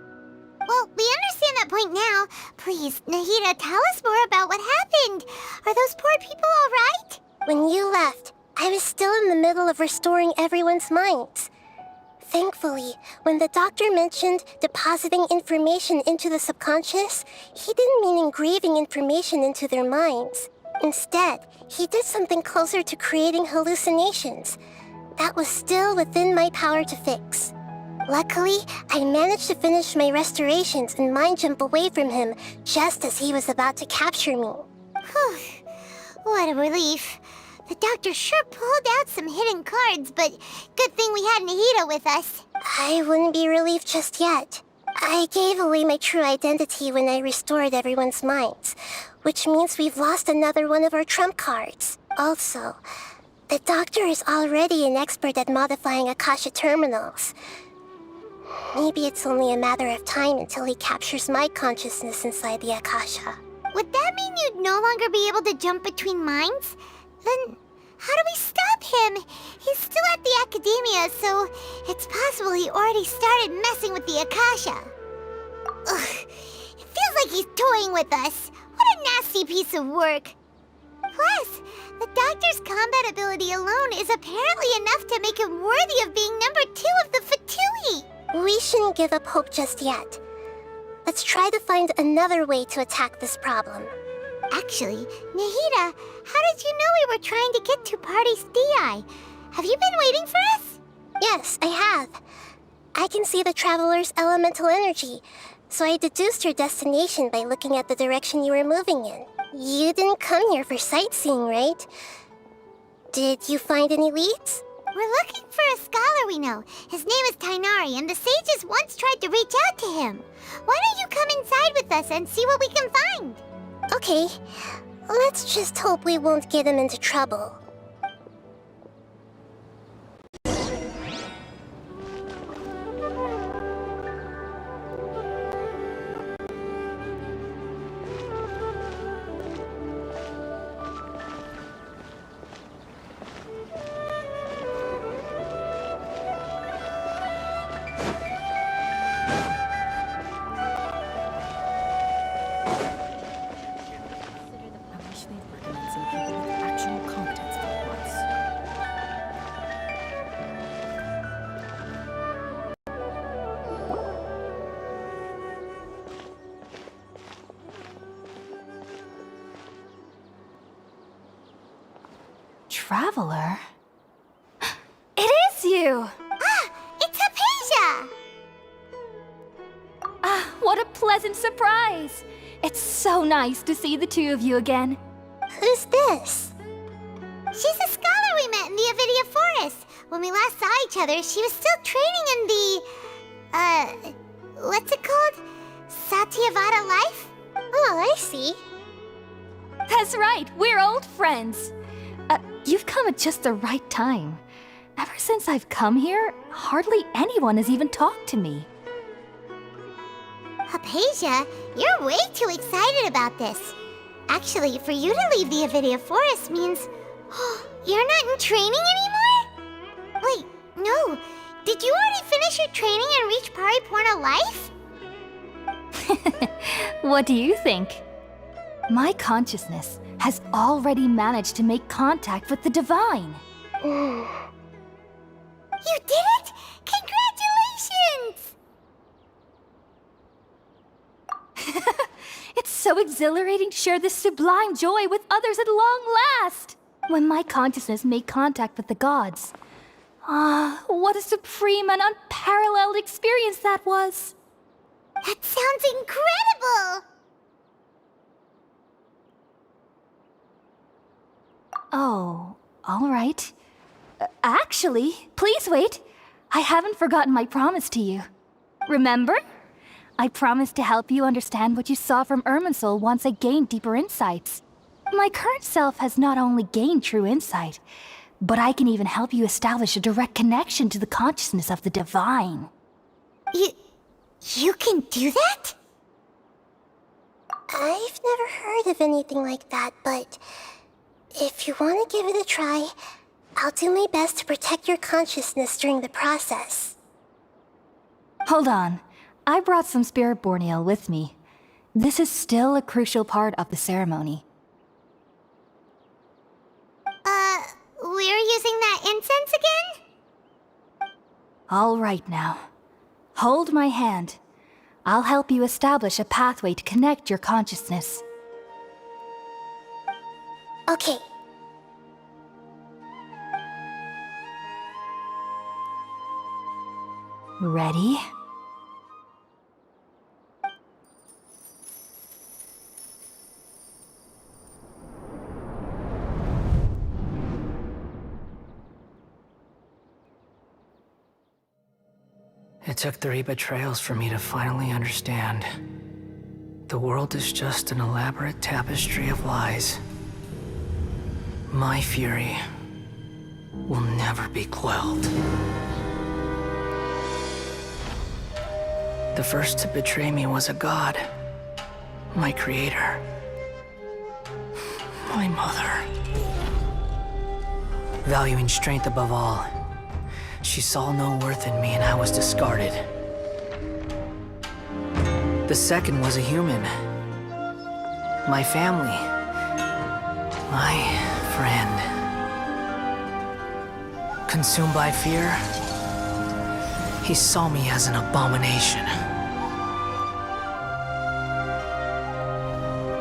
Well, we understand that point now. Please, Nahida, tell us more about what happened. Are those poor people all right? When you left, I was still in the middle of restoring everyone's minds. Thankfully, when the Doctor mentioned depositing information into the subconscious, he didn't mean engraving information into their minds. Instead, he did something closer to creating hallucinations. That was still within my power to fix. Luckily, I managed to finish my restorations and mind jump away from him just as he was about to capture me. Whew. What a relief. The Doctor sure pulled out some hidden cards, but good thing we had Nahida with us. I wouldn't be relieved just yet. I gave away my true identity when I restored everyone's minds, which means we've lost another one of our trump cards. Also, the Doctor is already an expert at modifying Akasha terminals. Maybe it's only a matter of time until he captures my consciousness inside the Akasha. Would that mean you'd no longer be able to jump between minds? Then how do we stop him? He's still at the Academia, so it's possible he already started messing with the Akasha. Ugh, it feels like he's toying with us. What a nasty piece of work. Plus, the Doctor's combat ability alone is apparently enough to make him worthy of being number 2 of the Fatui. We shouldn't give up hope just yet. Let's try to find another way to attack this problem. Actually, Nahida, how did you know we were trying to get to Pardis Dii? Have you been waiting for us? Yes, I have. I can see the Traveler's elemental energy, so I deduced your destination by looking at the direction you were moving in. You didn't come here for sightseeing, right? Did you find any leads? We're looking for a scholar we know. His name is Tainari, and the sages once tried to reach out to him. Why don't you come inside with us and see what we can find? Okay, let's just hope we won't get him into trouble. Traveler? It is you! It's Hypatia! What a pleasant surprise! It's so nice to see the two of you again. Who's this? She's a scholar we met in the Avidia Forest. When we last saw each other, she was still training in the... what's it called? Satyavada life? Oh, I see. That's right, we're old friends. You've come at just the right time. Ever since I've come here, hardly anyone has even talked to me. Hypatia, you're way too excited about this. Actually, for you to leave the Avidia Forest means... you're not in training anymore? Wait, no. Did you already finish your training and reach Paripurna life? What do you think? My consciousness has already managed to make contact with the divine. You did it! Congratulations! It's so exhilarating to share this sublime joy with others at long last! When my consciousness made contact with the gods. What a supreme and unparalleled experience that was! That sounds incredible! Oh, all right. Actually, please wait. I haven't forgotten my promise to you. Remember? I promised to help you understand what you saw from Irminsul once I gained deeper insights. My current self has not only gained true insight, but I can even help you establish a direct connection to the consciousness of the divine. You can do that? I've never heard of anything like that, but if you want to give it a try, I'll do my best to protect your consciousness during the process. Hold on. I brought some spirit borneal with me. This is still a crucial part of the ceremony. We're using that incense again? All right now. Hold my hand. I'll help you establish a pathway to connect your consciousness. Okay. Ready? It took 3 betrayals for me to finally understand. The world is just an elaborate tapestry of lies. My fury will never be quelled. The first to betray me was a god. My creator. My mother. Valuing strength above all, she saw no worth in me and I was discarded. The second was a human. My family. My friend. Consumed by fear, he saw me as an abomination.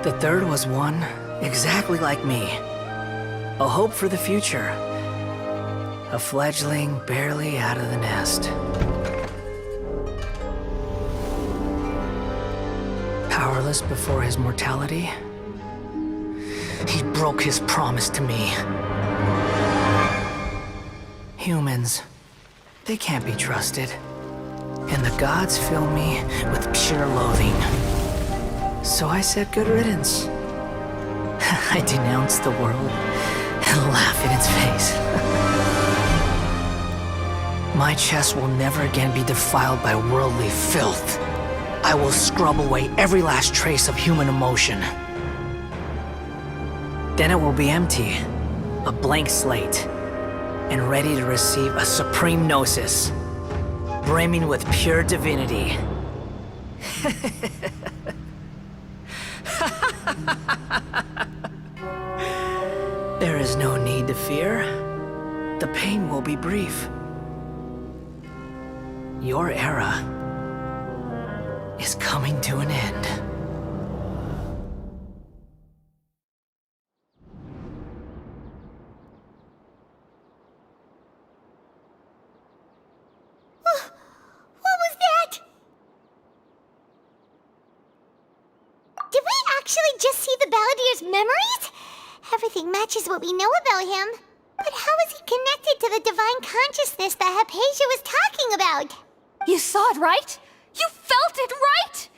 The third was one exactly like me. A hope for the future. A fledgling barely out of the nest. Powerless before his mortality, He broke his promise to me. Humans, they can't be trusted. And the gods fill me with pure loathing. So I said good riddance. I denounced the world and laugh in its face. My chest will never again be defiled by worldly filth. I will scrub away every last trace of human emotion. Then it will be empty, a blank slate, and ready to receive a supreme gnosis, brimming with pure divinity. There is no need to fear. The pain will be brief. Your era is coming to an end. What was that? Did we actually just see the Balladier's memories? Everything matches what we know about him. But how is he connected to the divine consciousness that Hypatia was talking about? You saw it, right? You felt it, right?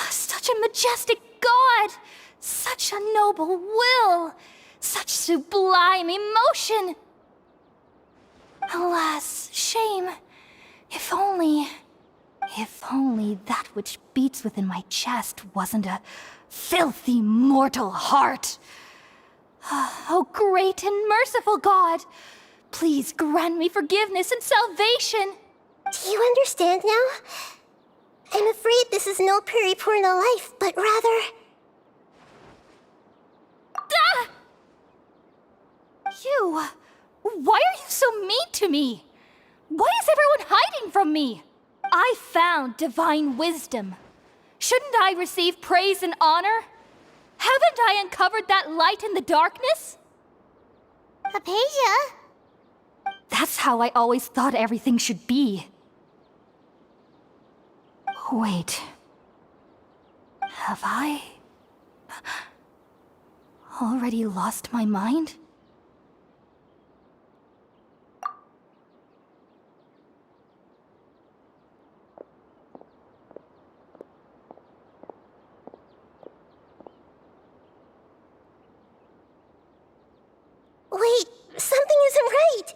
Such a majestic god! Such a noble will! Such sublime emotion! Alas, shame. If only that which beats within my chest wasn't a filthy mortal heart. Oh, great and merciful God! Please grant me forgiveness and salvation! Do you understand now? I'm afraid this is no Puripurna life, but rather... Ah! You! Why are you so mean to me? Why is everyone hiding from me? I found divine wisdom. Shouldn't I receive praise and honor? Haven't I uncovered that light in the darkness? Hypatia? That's how I always thought everything should be. Wait. Have I already lost my mind? Wait, something isn't right!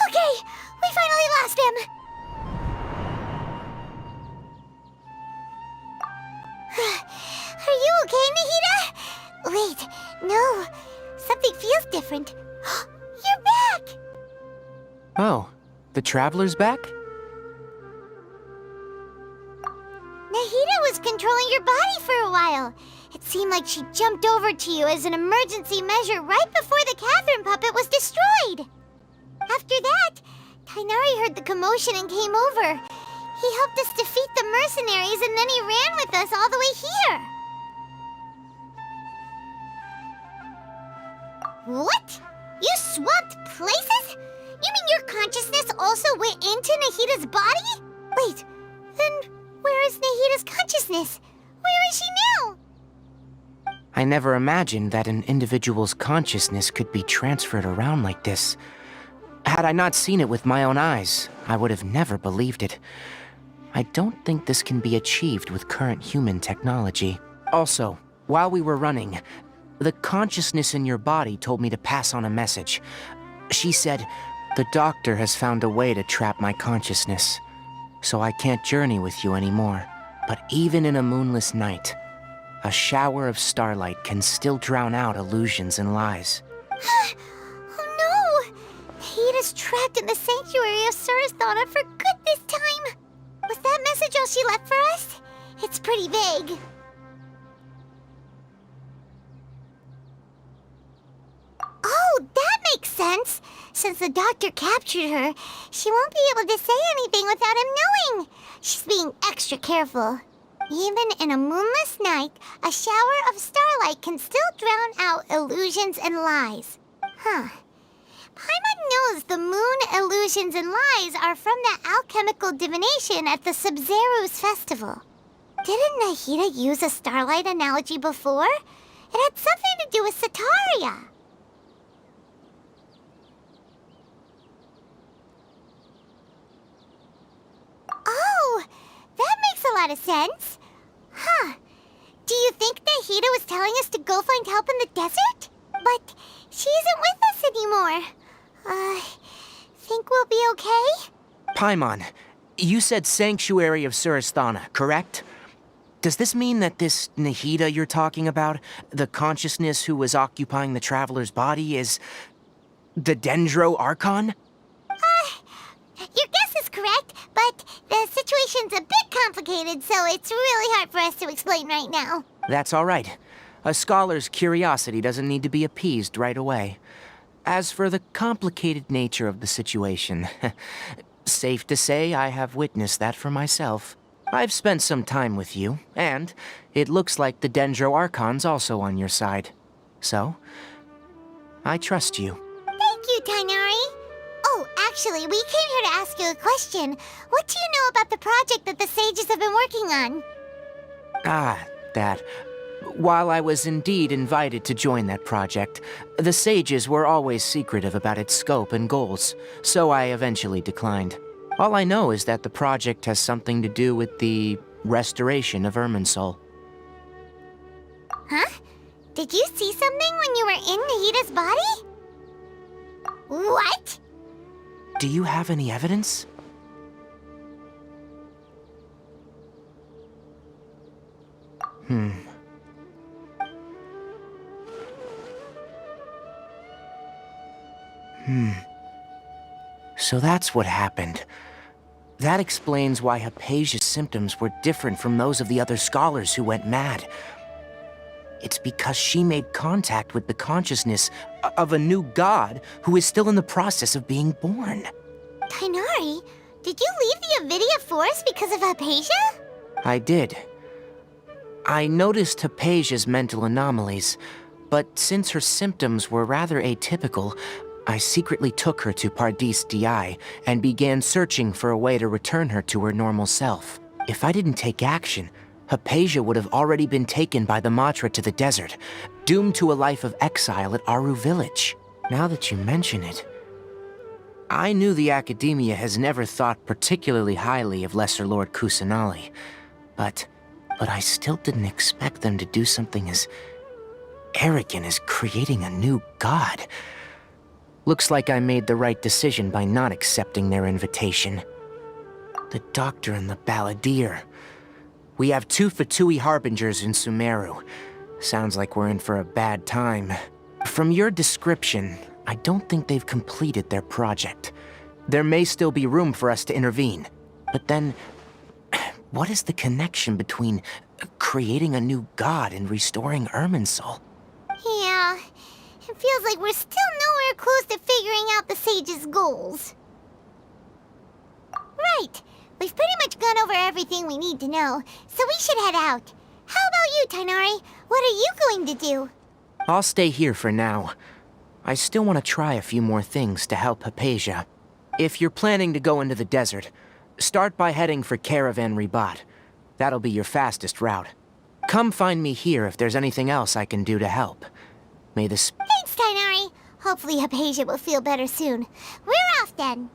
Okay, we finally lost him! Are you okay, Nahida? Wait, no. Something feels different. You're back! Oh, the Traveler's back? Nahida was controlling your body for a while. It seemed like she jumped over to you as an emergency measure right before the Catherine puppet was destroyed. After that, Tighnari heard the commotion and came over. He helped us defeat the mercenaries and then he ran with us all the way here. What? You swapped places? You mean your consciousness also went into Nahida's body? Wait, then where is Nahida's consciousness? Where is she now? I never imagined that an individual's consciousness could be transferred around like this. Had I not seen it with my own eyes, I would have never believed it. I don't think this can be achieved with current human technology. Also, while we were running, the consciousness in your body told me to pass on a message. She said, "The doctor has found a way to trap my consciousness, so I can't journey with you anymore." But even in a moonless night, a shower of starlight can still drown out illusions and lies. Oh no! Nahida's trapped in the sanctuary of Surasthana for good this time. Was that message all she left for us? It's pretty vague. Oh, that makes sense. Since the doctor captured her, she won't be able to say anything without him knowing. She's being extra careful. Even in a moonless night, a shower of starlight can still drown out illusions and lies. Huh. Paimon knows the moon illusions and lies are from that alchemical divination at the Sub-Zero's festival. Didn't Nahida use a starlight analogy before? It had something to do with Sataria. Oh, that makes a lot of sense. Huh. Do you think Nahida was telling us to go find help in the desert? But she isn't with us anymore. Think we'll be okay? Paimon, you said Sanctuary of Surasthana, correct? Does this mean that this Nahida you're talking about, the consciousness who was occupying the traveler's body, is the Dendro Archon? Your guess is correct, but the situation's a bit complicated, so it's really hard for us to explain right now. That's all right. A scholar's curiosity doesn't need to be appeased right away. As for the complicated nature of the situation, safe to say I have witnessed that for myself. I've spent some time with you, and it looks like the Dendro Archon's also on your side. So, I trust you. Thank you, Tighnari. Oh, actually, we came here to ask you a question. What do you know about the project that the sages have been working on? That. While I was indeed invited to join that project, the sages were always secretive about its scope and goals, so I eventually declined. All I know is that the project has something to do with the restoration of Irminsul. Huh? Did you see something when you were in Nahida's body? What? Do you have any evidence? So that's what happened. That explains why Hypatia's symptoms were different from those of the other scholars who went mad. It's because she made contact with the consciousness of a new god who is still in the process of being born. Tighnari, did you leave the Avidia Forest because of Hypatia? I did. I noticed Hypatia's mental anomalies, but since her symptoms were rather atypical, I secretly took her to Pardis Di and began searching for a way to return her to her normal self. If I didn't take action, Hypatia would have already been taken by the Matra to the desert, doomed to a life of exile at Aru Village. Now that you mention it, I knew the Academia has never thought particularly highly of Lesser Lord Kusanali, but I still didn't expect them to do something as arrogant as creating a new god. Looks like I made the right decision by not accepting their invitation. The Doctor and the Balladeer. We have 2 Fatui Harbingers in Sumeru. Sounds like we're in for a bad time. From your description, I don't think they've completed their project. There may still be room for us to intervene. But then, what is the connection between creating a new god and restoring Irminsul? Yeah, it feels like we're still nowhere close to figuring out the sage's goals. right. We've pretty much gone over everything we need to know, so we should head out. How about you, Tighnari? What are you going to do? I'll stay here for now. I still want to try a few more things to help Hypatia. If you're planning to go into the desert, start by heading for Caravan Ribat. That'll be your fastest route. Come find me here if there's anything else I can do to help. May the Thanks, Tighnari. Hopefully Hypatia will feel better soon. We're off then.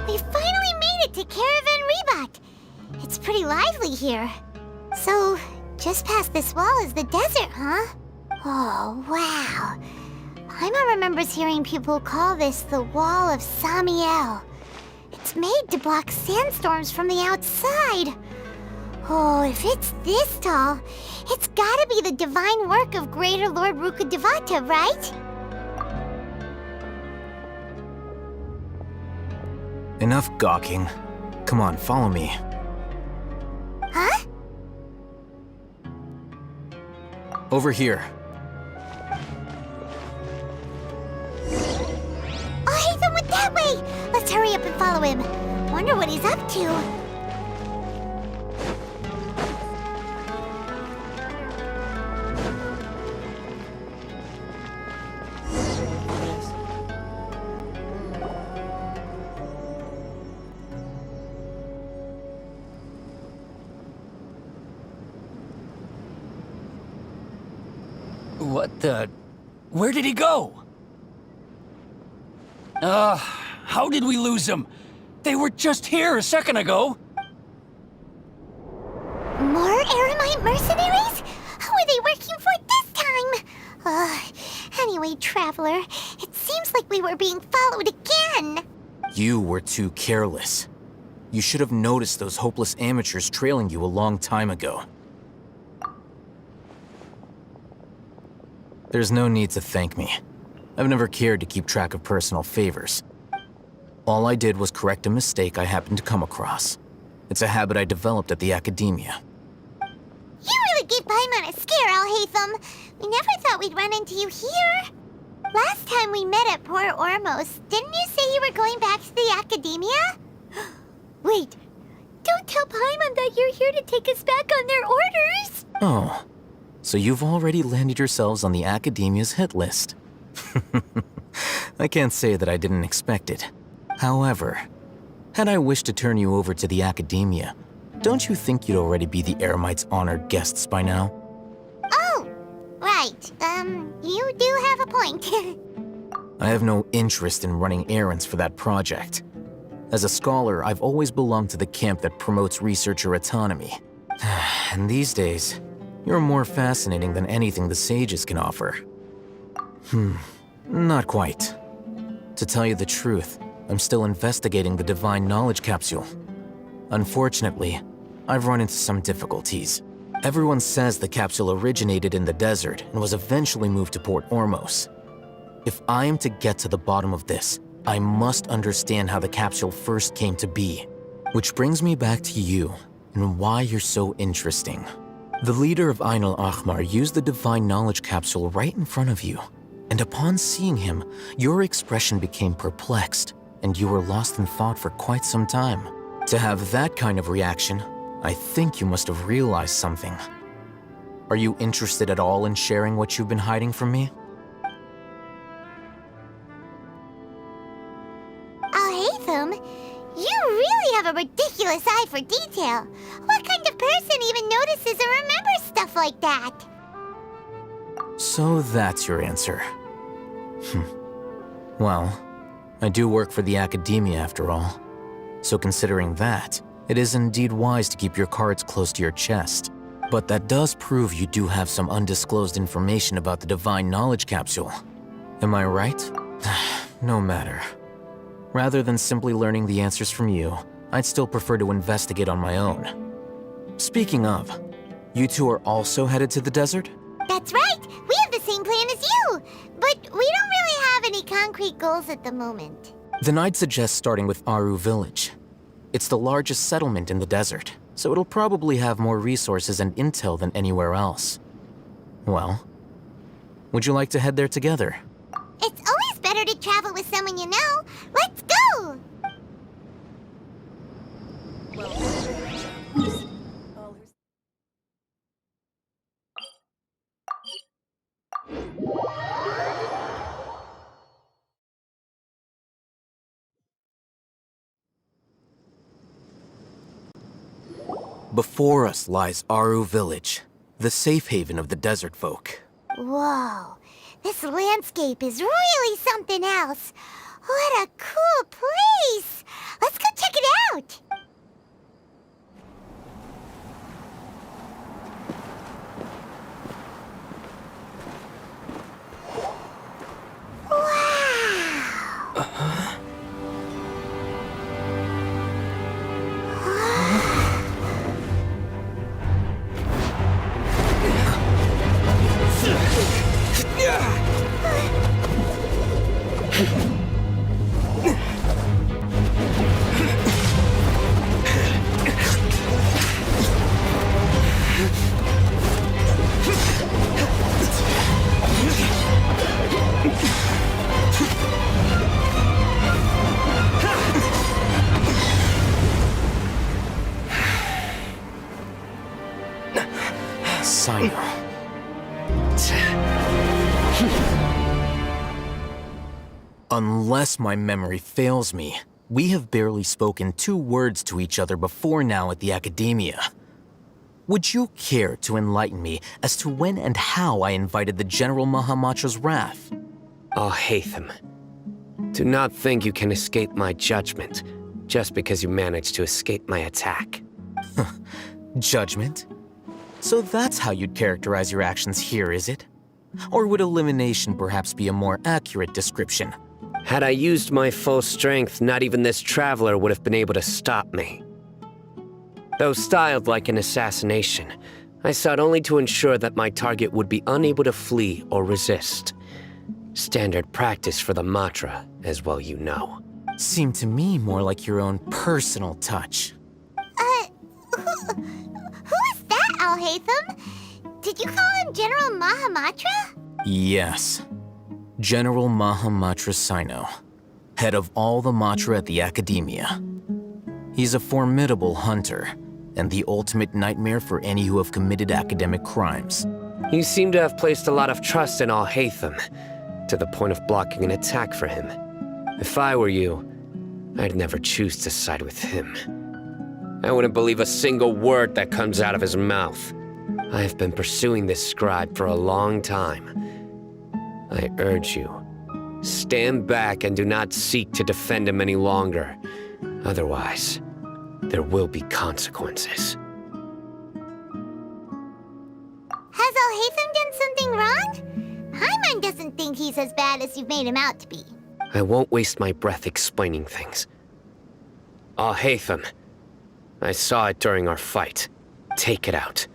We finally made it to Caravan Ribat. It's pretty lively here. So, just past this wall is the desert, huh? Oh, wow. Paimon remembers hearing people call this the Wall of Samiel. It's made to block sandstorms from the outside. Oh, if it's this tall, it's gotta be the divine work of Greater Lord Rukkhadevata, right? Enough gawking. Come on, follow me. Huh? Over here. Oh, Hatham went that way! Let's hurry up and follow him. Wonder what he's up to. What the... Where did he go? How did we lose them? They were just here a second ago. More Eremite mercenaries? Who are they working for this time? Anyway, Traveler, it seems like we were being followed again. You were too careless. You should have noticed those hopeless amateurs trailing you a long time ago. There's no need to thank me. I've never cared to keep track of personal favors. All I did was correct a mistake I happened to come across. It's a habit I developed at the Academia. You really gave Paimon a scare, Alhaitham. We never thought we'd run into you here. Last time we met at Port Ormos, didn't you say you were going back to the Academia? Wait, don't tell Paimon that you're here to take us back on their orders. Oh, so you've already landed yourselves on the Academia's hit list. I can't say that I didn't expect it. However, had I wished to turn you over to the Academia, don't you think you'd already be the Eremites' honored guests by now? Oh, right. You do have a point. I have no interest in running errands for that project. As a scholar, I've always belonged to the camp that promotes researcher autonomy. And these days, you're more fascinating than anything the sages can offer. Not quite. To tell you the truth, I'm still investigating the Divine Knowledge Capsule. Unfortunately, I've run into some difficulties. Everyone says the capsule originated in the desert and was eventually moved to Port Ormos. If I am to get to the bottom of this, I must understand how the capsule first came to be. Which brings me back to you and why you're so interesting. The leader of Ain al-Ahmar used the Divine Knowledge capsule right in front of you, and upon seeing him, your expression became perplexed, and you were lost in thought for quite some time. To have that kind of reaction, I think you must have realized something. Are you interested at all in sharing what you've been hiding from me? Al-Haytham, you really have a ridiculous eye for detail. What kind of person even notices or remembers stuff like that? So that's your answer. Well, I do work for the Academia after all. So considering that, it is indeed wise to keep your cards close to your chest. But that does prove you do have some undisclosed information about the Divine Knowledge capsule. Am I right? No matter. Rather than simply learning the answers from you, I'd still prefer to investigate on my own. Speaking of, you two are also headed to the desert? That's right! We have the same plan as you! But we don't really have any concrete goals at the moment. Then I'd suggest starting with Aru Village. It's the largest settlement in the desert, so it'll probably have more resources and intel than anywhere else. Well, would you like to head there together? It's always better to travel with someone you know. Let's go! Before us lies Aru Village, the safe haven of the desert folk. Whoa, this landscape is really something else. What a cool place! Let's go check it out! Cyno. Unless my memory fails me, we have barely spoken 2 words to each other before now at the Academia. Would you care to enlighten me as to when and how I invited the General Mahamatra's wrath? Al-Haytham, do not think you can escape my judgment just because you managed to escape my attack. Judgment? So that's how you'd characterize your actions here, is it? Or would elimination perhaps be a more accurate description? Had I used my full strength, not even this traveler would have been able to stop me. Though styled like an assassination, I sought only to ensure that my target would be unable to flee or resist. Standard practice for the Matra, as well you know. Seemed to me more like your own personal touch. Who is that, Al-Haytham? Did you call him General Mahamatra? Yes. General Mahamatra Cyno, head of all the Matra at the Academia. He's a formidable hunter, and the ultimate nightmare for any who have committed academic crimes. You seem to have placed a lot of trust in Al-Haytham, to the point of blocking an attack for him. If I were you, I'd never choose to side with him. I wouldn't believe a single word that comes out of his mouth. I have been pursuing this scribe for a long time. I urge you, stand back and do not seek to defend him any longer. Otherwise, there will be consequences. Has Al-Haytham done something wrong? Paimon doesn't think he's as bad as you've made him out to be. I won't waste my breath explaining things. Al-Haytham, I saw it during our fight. Take it out.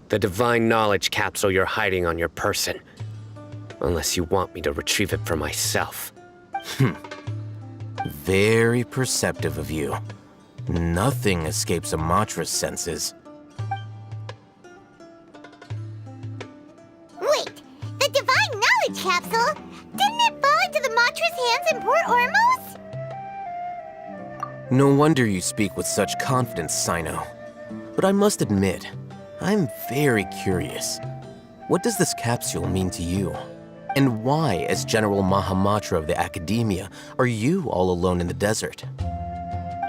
The divine knowledge capsule you're hiding on your person. Unless you want me to retrieve it for myself. Very perceptive of you. Nothing escapes Amatra's senses. Wait, the divine knowledge capsule? Didn't it fall into the Matra's hands in Port Ormos? No wonder you speak with such confidence, Sino. But I must admit, I'm very curious. What does this capsule mean to you? And why, as General Mahamatra of the Academia, are you all alone in the desert?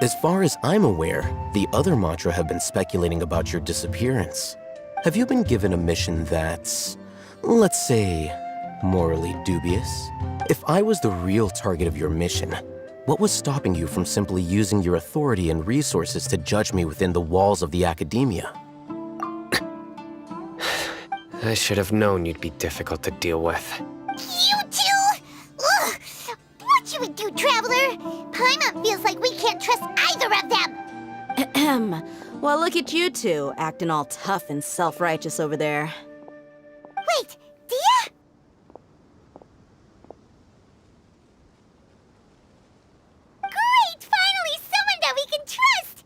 As far as I'm aware, the other Matra have been speculating about your disappearance. Have you been given a mission that's, let's say, morally dubious? If I was the real target of your mission, what was stopping you from simply using your authority and resources to judge me within the walls of the Academia? I should have known you'd be difficult to deal with. You two? Ugh! What you would do, Traveler? Paimon feels like we can't trust either of them! Ahem. Well, look at you two, acting all tough and self-righteous over there. Wait, Dia? Great! Finally, someone that we can trust!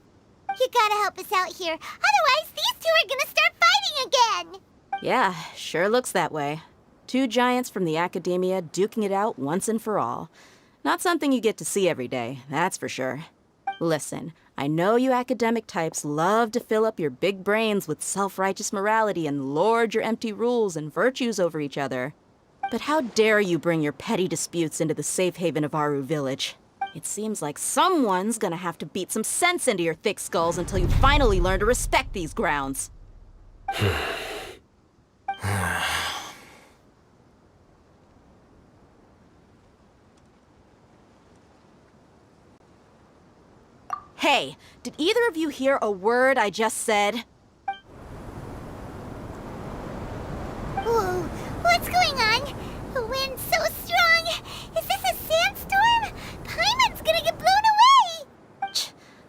You gotta help us out here, otherwise these two are gonna start fighting again! Yeah, sure looks that way. Two giants from the Academia duking it out once and for all. Not something you get to see every day, that's for sure. Listen, I know you academic types love to fill up your big brains with self-righteous morality and lord your empty rules and virtues over each other. But how dare you bring your petty disputes into the safe haven of Aru Village? It seems like someone's gonna have to beat some sense into your thick skulls until you finally learn to respect these grounds. Hey, did either of you hear a word I just said? Whoa, what's going on? The wind's so strong! Is this a sandstorm? Paimon's gonna get blown away!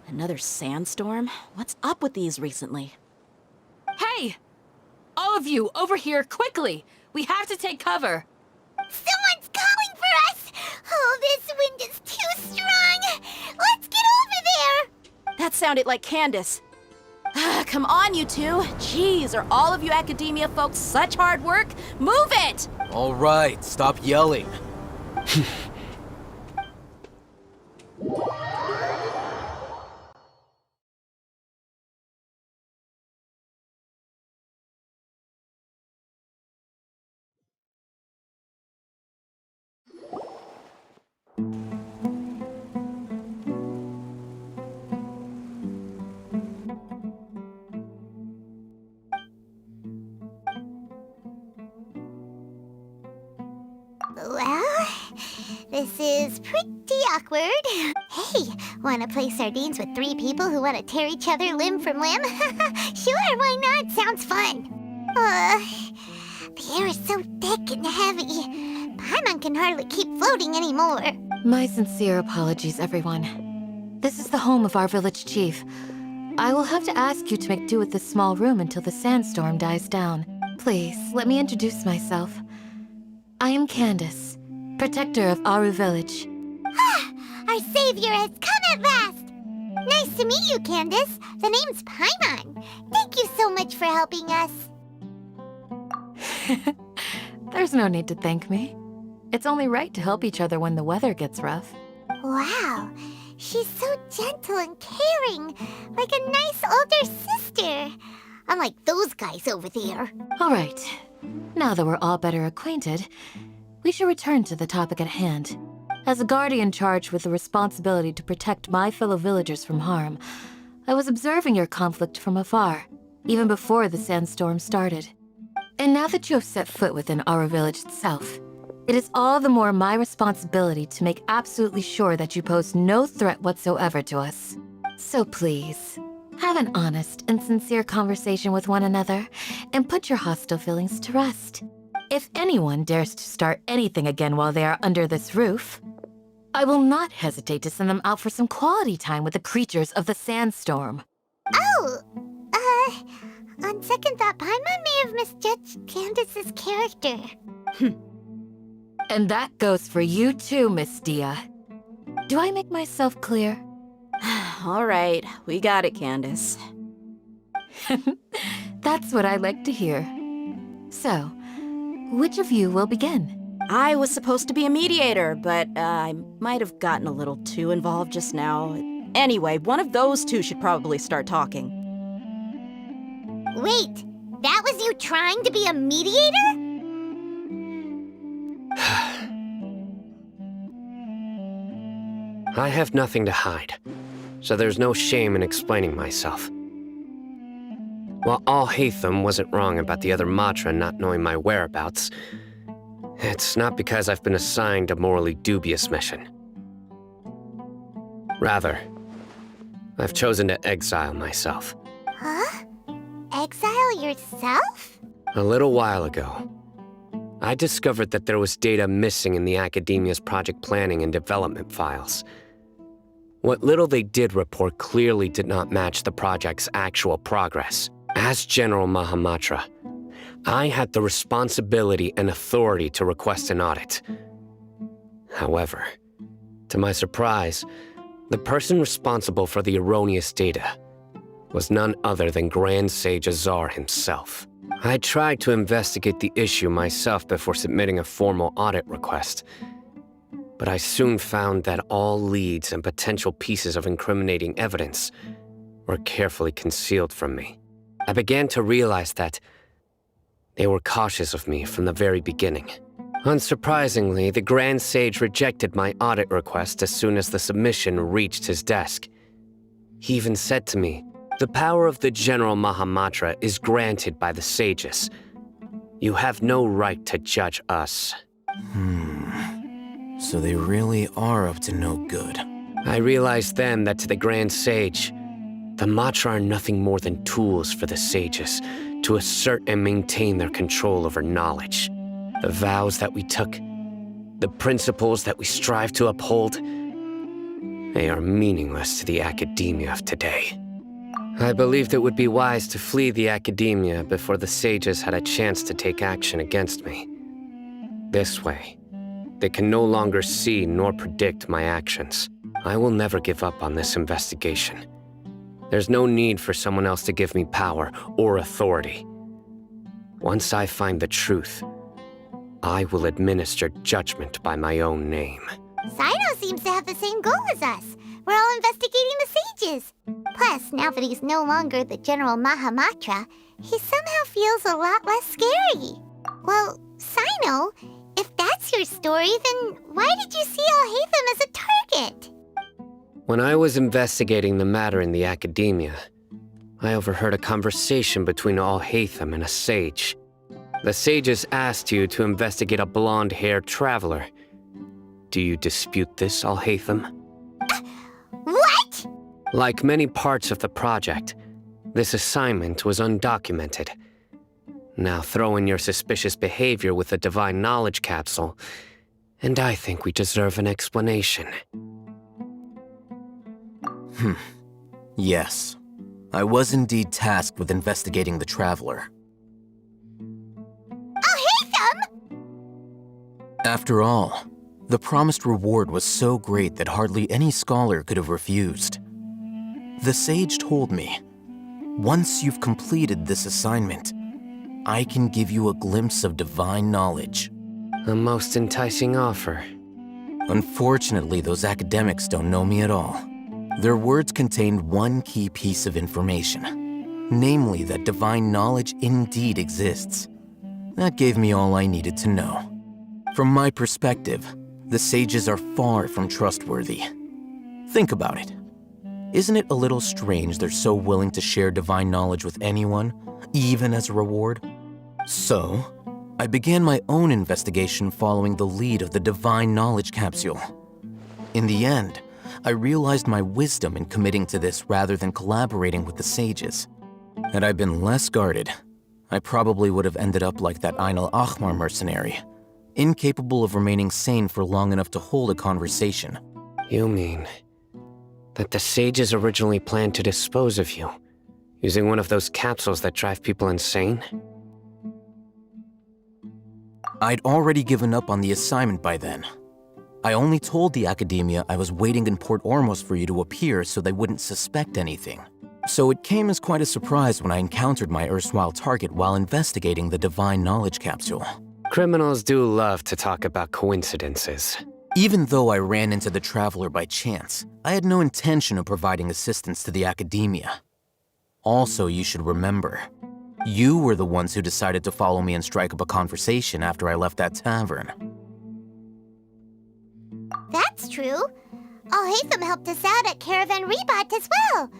Another sandstorm? What's up with these recently? Hey! All of you, over here, quickly! We have to take cover! Someone's calling for us! Oh, this wind is too strong! Let's get over there! That sounded like Candace. Come on, you two. Jeez, are all of you Academia folks such hard work? Move it! All right, stop yelling. Well, this is pretty awkward. Hey, wanna play sardines with three people who wanna tear each other limb from limb? Sure, why not? Sounds fun. The air is so thick and heavy. Paimon can hardly keep floating anymore. My sincere apologies, everyone. This is the home of our village chief. I will have to ask you to make do with this small room until the sandstorm dies down. Please, let me introduce myself. I am Candace, protector of Aru Village. Our savior has come at last! Nice to meet you, Candace. The name's Paimon. Thank you so much for helping us. There's no need to thank me. It's only right to help each other when the weather gets rough. Wow, she's so gentle and caring, like a nice older sister. Unlike those guys over there. All right, now that we're all better acquainted, we should return to the topic at hand. As a guardian charged with the responsibility to protect my fellow villagers from harm, I was observing your conflict from afar, even before the sandstorm started. And now that you have set foot within Aru Village itself, it is all the more my responsibility to make absolutely sure that you pose no threat whatsoever to us. So please, have an honest and sincere conversation with one another, and put your hostile feelings to rest. If anyone dares to start anything again while they are under this roof, I will not hesitate to send them out for some quality time with the creatures of the sandstorm. Oh, on second thought, Paimon may have misjudged Candace's character. And that goes for you too, Miss Dia. Do I make myself clear? All right, we got it, Candace. That's what I like to hear. So, which of you will begin? I was supposed to be a mediator, but I might have gotten a little too involved just now. Anyway, one of those two should probably start talking. Wait, that was you trying to be a mediator? I have nothing to hide, so there's no shame in explaining myself. While Alhaitham wasn't wrong about the other Matra not knowing my whereabouts, it's not because I've been assigned a morally dubious mission. Rather, I've chosen to exile myself. Huh? Exile yourself? A little while ago, I discovered that there was data missing in the Academia's project planning and development files. What little they did report clearly did not match the project's actual progress. As General Mahamatra, I had the responsibility and authority to request an audit. However, to my surprise, the person responsible for the erroneous data was none other than Grand Sage Azar himself. I tried to investigate the issue myself before submitting a formal audit request, but I soon found that all leads and potential pieces of incriminating evidence were carefully concealed from me. I began to realize that they were cautious of me from the very beginning. Unsurprisingly, the Grand Sage rejected my audit request as soon as the submission reached his desk. He even said to me, "The power of the General Mahamatra is granted by the sages. You have no right to judge us." So they really are up to no good. I realized then that to the Grand Sage, the Matra are nothing more than tools for the sages to assert and maintain their control over knowledge. The vows that we took, the principles that we strive to uphold, they are meaningless to the Academia of today. I believed it would be wise to flee the Academia before the sages had a chance to take action against me. This way, they can no longer see nor predict my actions. I will never give up on this investigation. There's no need for someone else to give me power or authority. Once I find the truth, I will administer judgment by my own name. Sino seems to have the same goal as us. We're all investigating the sages. Plus, now that he's no longer the General Mahamatra, he somehow feels a lot less scary. Well, Sino, if that's your story, then why did you see Alhaitham as a target? When I was investigating the matter in the Academia, I overheard a conversation between Alhaitham and a sage. The sages asked you to investigate a blonde-haired traveler. Do you dispute this, Alhaitham? What? Like many parts of the project, this assignment was undocumented. Now throw in your suspicious behavior with the Divine Knowledge Capsule, and I think we deserve an explanation. Yes. I was indeed tasked with investigating the Traveler. Alhaitham! After all, the promised reward was so great that hardly any scholar could have refused. The sage told me, once you've completed this assignment, I can give you a glimpse of divine knowledge. A most enticing offer. Unfortunately, those academics don't know me at all. Their words contained one key piece of information, namely that divine knowledge indeed exists. That gave me all I needed to know. From my perspective, the sages are far from trustworthy. Think about it. Isn't it a little strange they're so willing to share divine knowledge with anyone, even as a reward? So, I began my own investigation following the lead of the Divine Knowledge Capsule. In the end, I realized my wisdom in committing to this rather than collaborating with the sages. Had I been less guarded, I probably would have ended up like that Ain al-Ahmar mercenary, incapable of remaining sane for long enough to hold a conversation. You mean that the sages originally planned to dispose of you? Using one of those capsules that drive people insane? I'd already given up on the assignment by then. I only told the Academia I was waiting in Port Ormos for you to appear so they wouldn't suspect anything. So it came as quite a surprise when I encountered my erstwhile target while investigating the Divine Knowledge Capsule. Criminals do love to talk about coincidences. Even though I ran into the Traveler by chance, I had no intention of providing assistance to the Academia. Also, you should remember, you were the ones who decided to follow me and strike up a conversation after I left that tavern. That's true. Alhaitham helped us out at Caravan Rebat as well.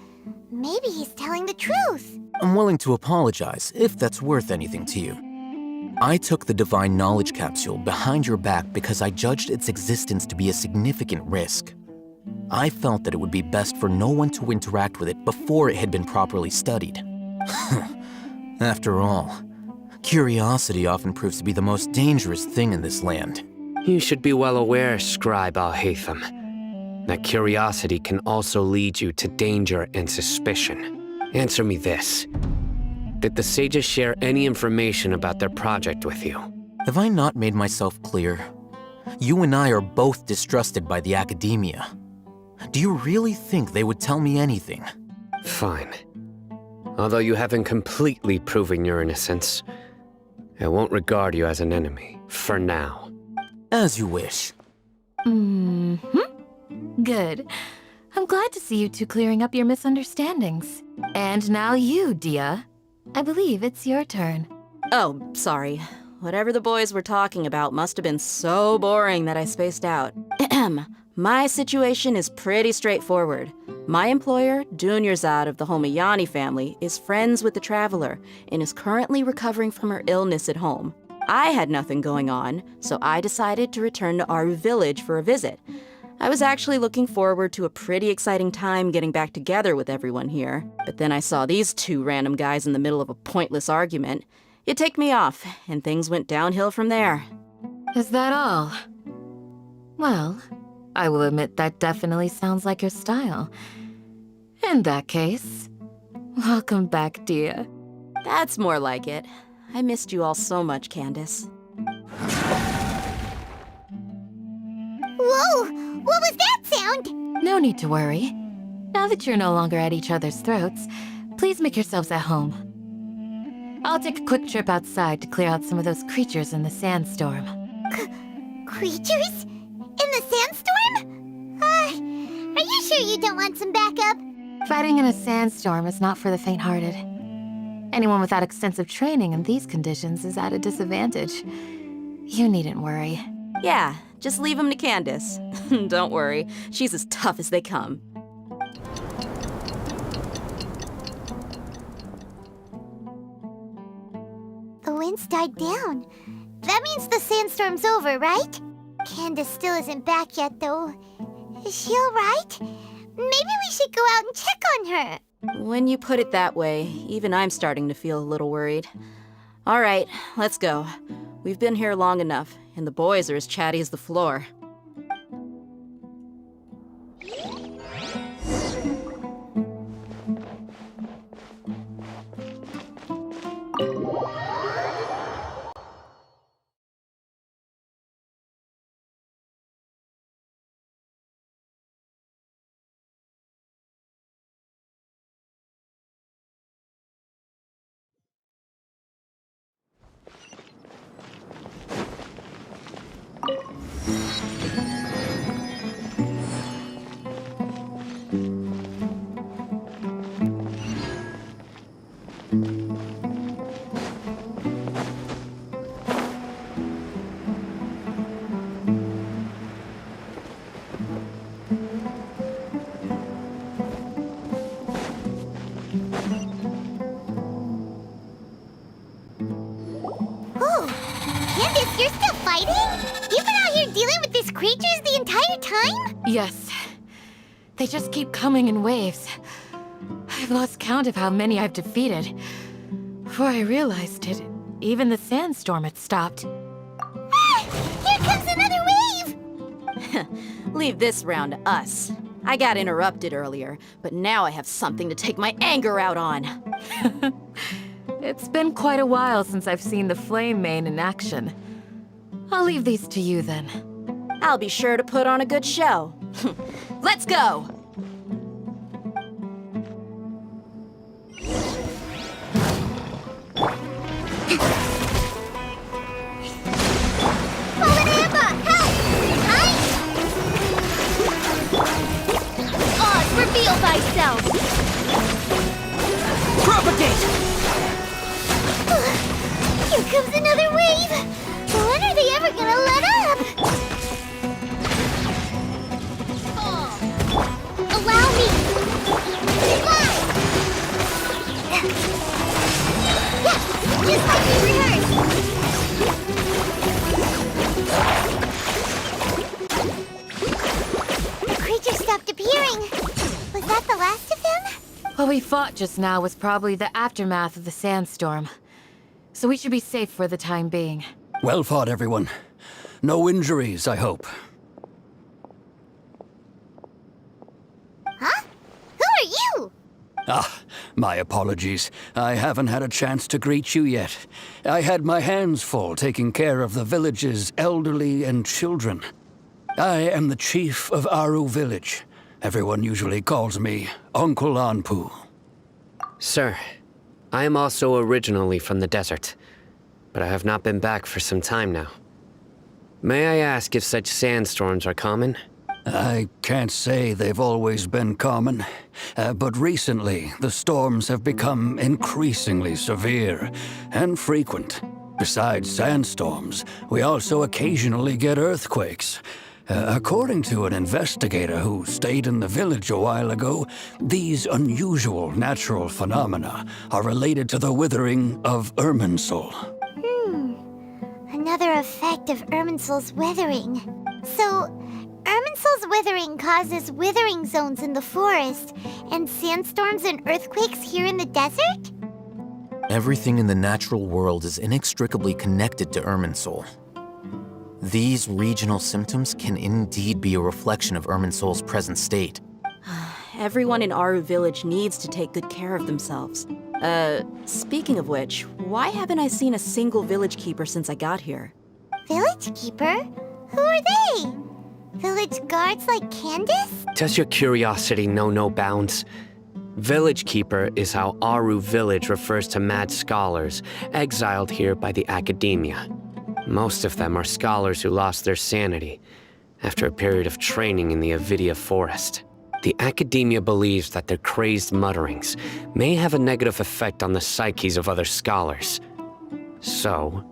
Maybe he's telling the truth. I'm willing to apologize if that's worth anything to you. I took the Divine Knowledge Capsule behind your back because I judged its existence to be a significant risk. I felt that it would be best for no one to interact with it before it had been properly studied. After all, curiosity often proves to be the most dangerous thing in this land. You should be well aware, Scribe Alhaitham, that curiosity can also lead you to danger and suspicion. Answer me this. Did the sages share any information about their project with you? Have I not made myself clear? You and I are both distrusted by the Academia. Do you really think they would tell me anything? Fine. Although you haven't completely proven your innocence, I won't regard you as an enemy, for now. As you wish. Good. I'm glad to see you two clearing up your misunderstandings. And now you, Dia. I believe it's your turn. Oh, sorry. Whatever the boys were talking about must have been so boring that I spaced out. My situation is pretty straightforward. My employer, Dunyarzad of the Homayani family, is friends with the Traveler and is currently recovering from her illness at home. I had nothing going on, so I decided to return to Aru Village for a visit. I was actually looking forward to a pretty exciting time getting back together with everyone here, but then I saw these two random guys in the middle of a pointless argument. It ticked me off, and things went downhill from there. Is that all? Well, I will admit that definitely sounds like your style. In that case, welcome back, Dia. That's more like it. I missed you all so much, Candace. Whoa! What was that sound? No need to worry. Now that you're no longer at each other's throats, please make yourselves at home. I'll take a quick trip outside to clear out some of those creatures in the sandstorm. Creatures? In the sandstorm? Are you sure you don't want some backup? Fighting in a sandstorm is not for the faint-hearted. Anyone without extensive training in these conditions is at a disadvantage. You needn't worry. Yeah, just leave him to Candace. Don't worry, she's as tough as they come. The wind's died down. That means the sandstorm's over, right? Candace still isn't back yet, though. Is she alright? Maybe we should go out and check on her. When you put it that way, even I'm starting to feel a little worried. All right, let's go. We've been here long enough, and the boys are as chatty as the floor. Candace, you're still fighting? You've been out here dealing with these creatures the entire time? Yes. They just keep coming in waves. I've lost count of how many I've defeated. Before I realized it, even the sandstorm had stopped. Ah! Here comes another wave! Leave this round to us. I got interrupted earlier, but now I have something to take my anger out on. It's been quite a while since I've seen the Flame Mane in action. I'll leave these to you then. I'll be sure to put on a good show. Let's go! Reveal thyself! Propagate! Here comes another wave! When are they ever gonna let up? Allow me! Fly! Yeah, just like we rehearsed! The creature stopped appearing. Was that the last of them? What we fought just now was probably the aftermath of the sandstorm. So we should be safe for the time being. Well fought, everyone. No injuries, I hope. Huh? Who are you? Ah, my apologies. I haven't had a chance to greet you yet. I had my hands full taking care of the village's elderly and children. I am the chief of Aru Village. Everyone usually calls me Uncle Anpu. Sir, I am also originally from the desert, but I have not been back for some time now. May I ask if such sandstorms are common? I can't say they've always been common, but recently the storms have become increasingly severe and frequent. Besides sandstorms, we also occasionally get earthquakes. According to an investigator who stayed in the village a while ago, these unusual natural phenomena are related to the withering of Irminsul. Another effect of Irminsul's withering. So, Irminsul's withering causes withering zones in the forest, and sandstorms and earthquakes here in the desert? Everything in the natural world is inextricably connected to Irminsul. These regional symptoms can indeed be a reflection of Irminsul's present state. Everyone in Aru Village needs to take good care of themselves. Speaking of which, why haven't I seen a single village keeper since I got here? Village keeper? Who are they? Village guards like Candace? Does your curiosity know no bounds? Village Keeper is how Aru Village refers to mad scholars exiled here by the Academia. Most of them are scholars who lost their sanity after a period of training in the Avidia Forest. The Academia believes that their crazed mutterings may have a negative effect on the psyches of other scholars. So,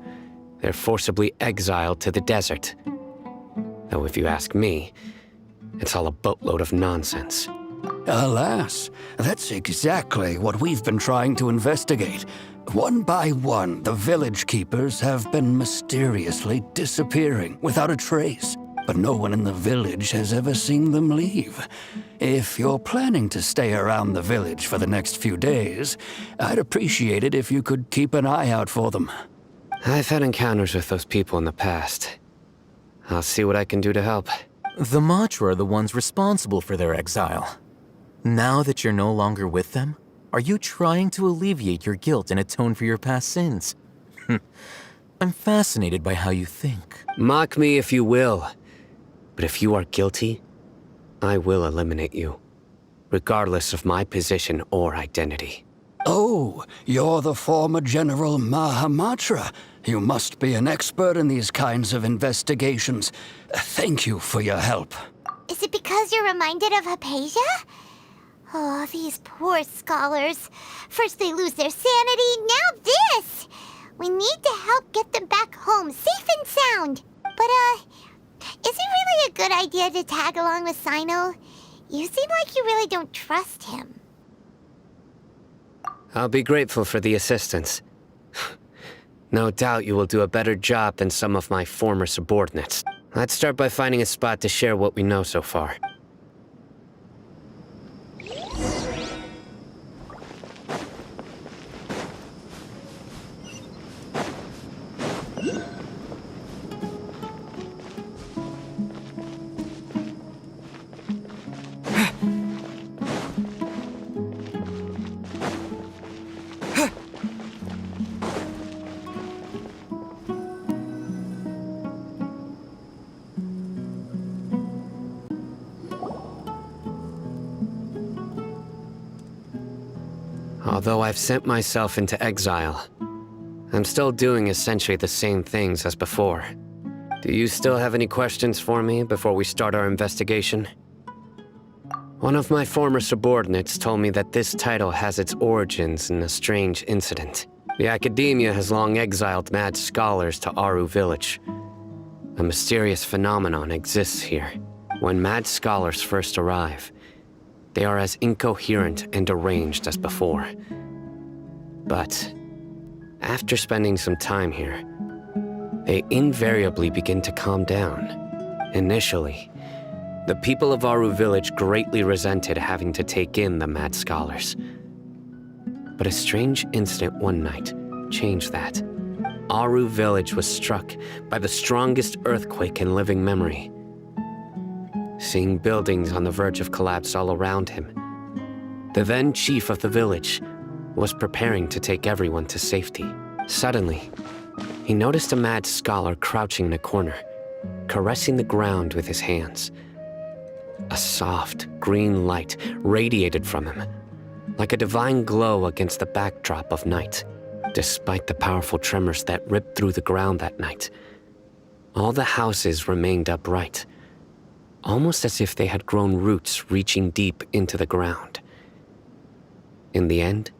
they're forcibly exiled to the desert. Though if you ask me, it's all a boatload of nonsense. Alas, that's exactly what we've been trying to investigate. One by one, the village keepers have been mysteriously disappearing without a trace. But no one in the village has ever seen them leave. If you're planning to stay around the village for the next few days, I'd appreciate it if you could keep an eye out for them. I've had encounters with those people in the past. I'll see what I can do to help. The Matra are the ones responsible for their exile. Now that you're no longer with them, are you trying to alleviate your guilt and atone for your past sins? I'm fascinated by how you think. Mock me if you will, but if you are guilty, I will eliminate you, regardless of my position or identity. Oh, you're the former General Mahamatra. You must be an expert in these kinds of investigations. Thank you for your help. Is it because you're reminded of Hypatia? Oh, these poor scholars. First they lose their sanity, now this! We need to help get them back home, safe and sound. But, is it really a good idea to tag along with Sino? You seem like you really don't trust him. I'll be grateful for the assistance. No doubt you will do a better job than some of my former subordinates. Let's start by finding a spot to share what we know so far. Although I've sent myself into exile, I'm still doing essentially the same things as before. Do you still have any questions for me before we start our investigation? One of my former subordinates told me that this title has its origins in a strange incident. The Academia has long exiled mad scholars to Aru Village. A mysterious phenomenon exists here. When mad scholars first arrive, they are as incoherent and deranged as before. But after spending some time here, they invariably begin to calm down. Initially, the people of Aru Village greatly resented having to take in the mad scholars. But a strange incident one night changed that. Aru Village was struck by the strongest earthquake in living memory. Seeing buildings on the verge of collapse all around him, the then chief of the village was preparing to take everyone to safety. Suddenly, he noticed a mad scholar crouching in a corner, caressing the ground with his hands. A soft, green light radiated from him, like a divine glow against the backdrop of night. Despite the powerful tremors that ripped through the ground that night, all the houses remained upright, almost as if they had grown roots reaching deep into the ground. In the end,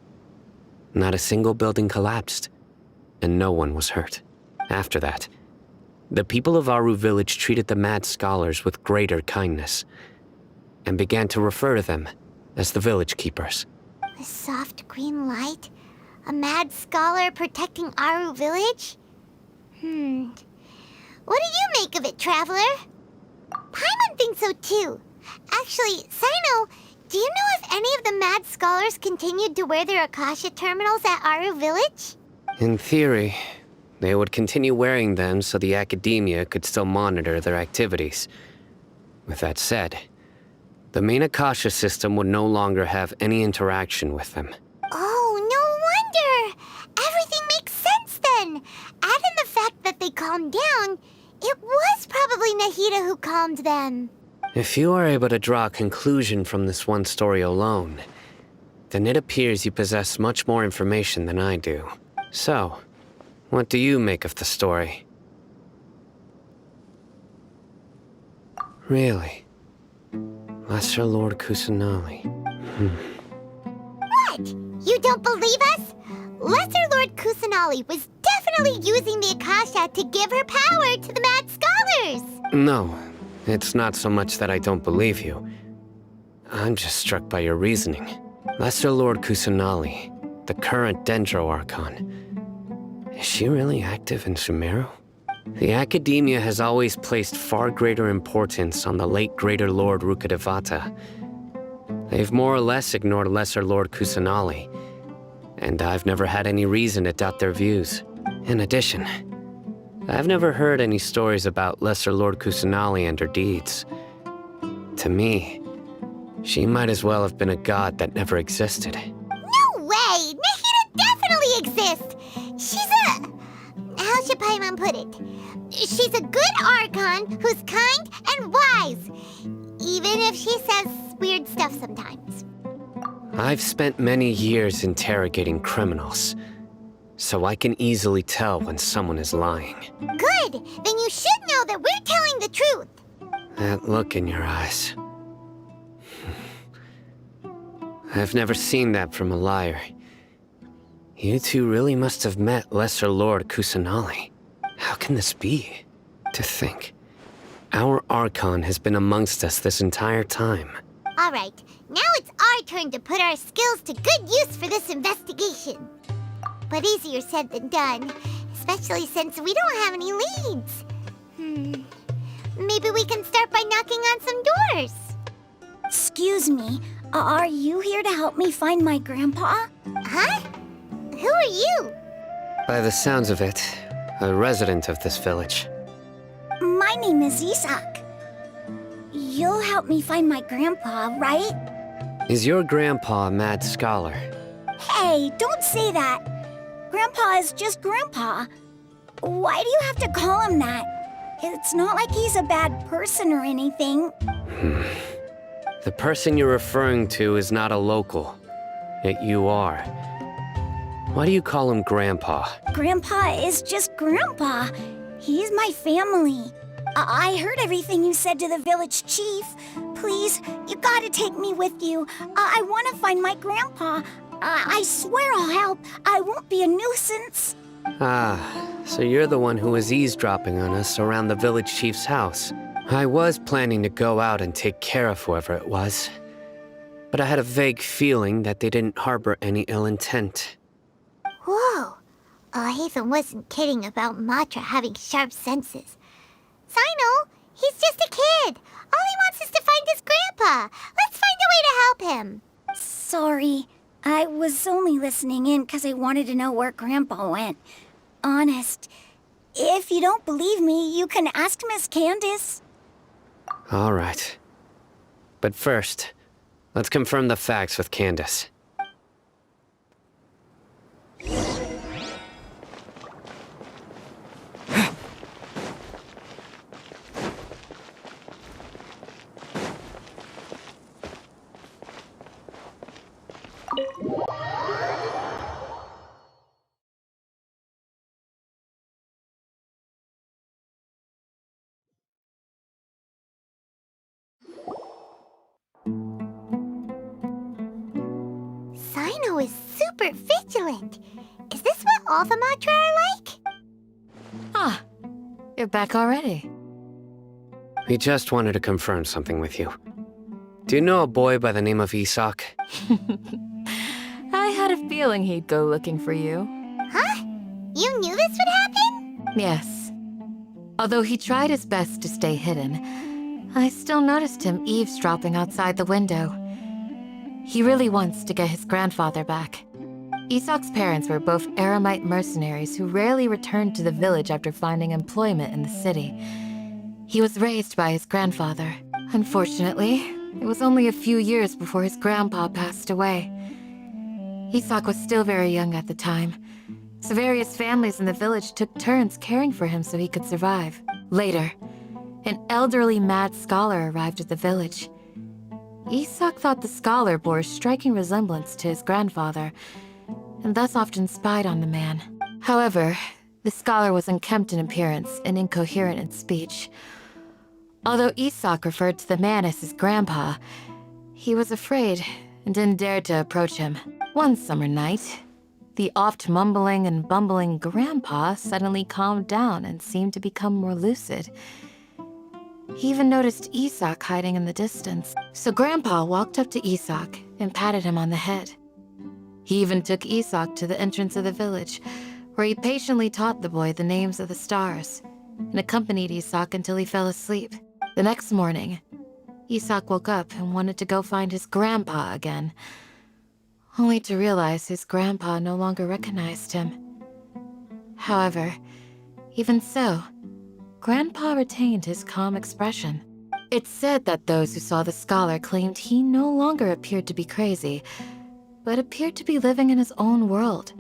not a single building collapsed, and no one was hurt. After that, the people of Aru Village treated the mad scholars with greater kindness, and began to refer to them as the village keepers. A soft green light? A mad scholar protecting Aru Village? What do you make of it, Traveler? Paimon thinks so too. Actually, Sino, do you know if any of the mad scholars continued to wear their Akasha terminals at Aru Village? In theory, they would continue wearing them so the Academia could still monitor their activities. With that said, the main Akasha system would no longer have any interaction with them. Oh, no wonder! Everything makes sense then! Add in the fact that they calmed down, it was probably Nahida who calmed them. If you are able to draw a conclusion from this one story alone, then it appears you possess much more information than I do. So, what do you make of the story? Really? Lesser Lord Kusanali. What? You don't believe us? Lesser Lord Kusanali was definitely using the Akasha to give her power to the mad scholars! No, it's not so much that I don't believe you. I'm just struck by your reasoning. Lesser Lord Kusanali, the current Dendro Archon, is she really active in Sumeru? The Academia has always placed far greater importance on the late Greater Lord Rukkhadevata. They've more or less ignored Lesser Lord Kusanali, and I've never had any reason to doubt their views. In addition, I've never heard any stories about Lesser Lord Kusanali and her deeds. To me, she might as well have been a god that never existed. No way! Nahida definitely exists! She's a... how should Paimon put it? She's a good Archon who's kind and wise, even if she says weird stuff sometimes. I've spent many years interrogating criminals, so I can easily tell when someone is lying. Good! Then you should know that we're telling the truth! That look in your eyes. I've never seen that from a liar. You two really must have met Lesser Lord Kusanali. How can this be? To think, our Archon has been amongst us this entire time. Alright, now it's our turn to put our skills to good use for this investigation. But easier said than done, especially since we don't have any leads. Maybe we can start by knocking on some doors. Excuse me, are you here to help me find my grandpa? Huh? Who are you? By the sounds of it, a resident of this village. My name is Isak. You'll help me find my grandpa, right? Is your grandpa a mad scholar? Hey, don't say that. Grandpa is just Grandpa. Why do you have to call him that? It's not like he's a bad person or anything. The person you're referring to is not a local. Yet you are. Why do you call him Grandpa? Grandpa is just Grandpa. He's my family. I heard everything you said to the village chief. Please, you gotta take me with you. I want to find my grandpa. I swear I'll help. I won't be a nuisance. Ah, so you're the one who was eavesdropping on us around the village chief's house. I was planning to go out and take care of whoever it was, but I had a vague feeling that they didn't harbor any ill intent. Whoa. Hatham wasn't kidding about Matra having sharp senses. Sino, he's just a kid. All he wants is to find his grandpa. Let's find a way to help him. Sorry. I was only listening in because I wanted to know where Grandpa went. Honest. If you don't believe me, you can ask Miss Candace. All right. But first, let's confirm the facts with Candace. Sino is super vigilant. Is this what all the Matra are like? Ah, you're back already. We just wanted to confirm something with you. Do you know a boy by the name of Isak? I had a feeling he'd go looking for you. Huh? You knew this would happen? Yes. Although he tried his best to stay hidden, I still noticed him eavesdropping outside the window. He really wants to get his grandfather back. Isak's parents were both Aramite mercenaries who rarely returned to the village after finding employment in the city. He was raised by his grandfather. Unfortunately, it was only a few years before his grandpa passed away. Isak was still very young at the time, so various families in the village took turns caring for him so he could survive. Later, an elderly mad scholar arrived at the village. Isak thought the scholar bore a striking resemblance to his grandfather, and thus often spied on the man. However, the scholar was unkempt in appearance and incoherent in speech. Although Isak referred to the man as his grandpa, he was afraid and didn't dare to approach him. One summer night, the oft mumbling and bumbling grandpa suddenly calmed down and seemed to become more lucid. He even noticed Isak hiding in the distance. So Grandpa walked up to Isak and patted him on the head. He even took Isak to the entrance of the village, where he patiently taught the boy the names of the stars, and accompanied Isak until he fell asleep. The next morning, Isak woke up and wanted to go find his grandpa again, only to realize his grandpa no longer recognized him. However, even so, Grandpa retained his calm expression. It's said that those who saw the scholar claimed he no longer appeared to be crazy, but appeared to be living in his own world,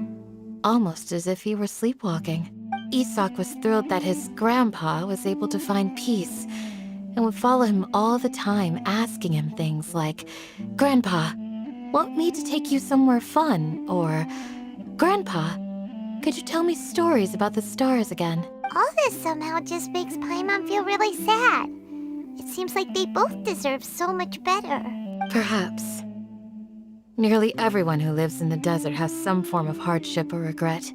almost as if he were sleepwalking. Isak was thrilled that his grandpa was able to find peace, and would follow him all the time, asking him things like, "Grandpa, want me to take you somewhere fun?" Or, "Grandpa, could you tell me stories about the stars again?" All this somehow just makes Paimon feel really sad. It seems like they both deserve so much better. Perhaps. Nearly everyone who lives in the desert has some form of hardship or regret.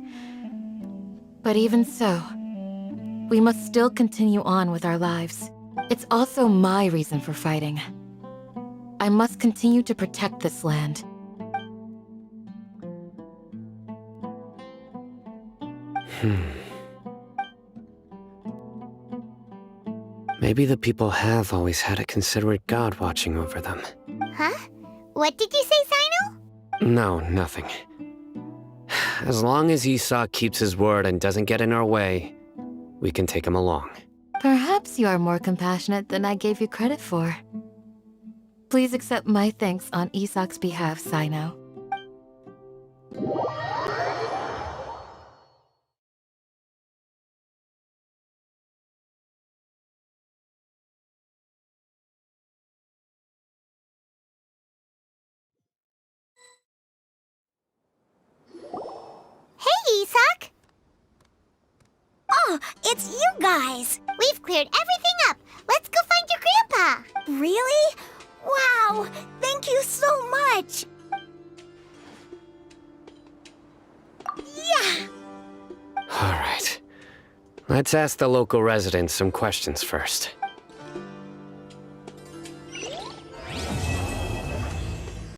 But even so, we must still continue on with our lives. It's also my reason for fighting. I must continue to protect this land. Maybe the people have always had a considerate God watching over them. Huh? What did you say, Sino? No, nothing. As long as Isak keeps his word and doesn't get in our way, we can take him along. Perhaps you are more compassionate than I gave you credit for. Please accept my thanks on Isak's behalf, Sino. Oh, it's you guys. We've cleared everything up. Let's go find your grandpa. Really? Wow, thank you so much. Yeah. All right. Let's ask the local residents some questions first.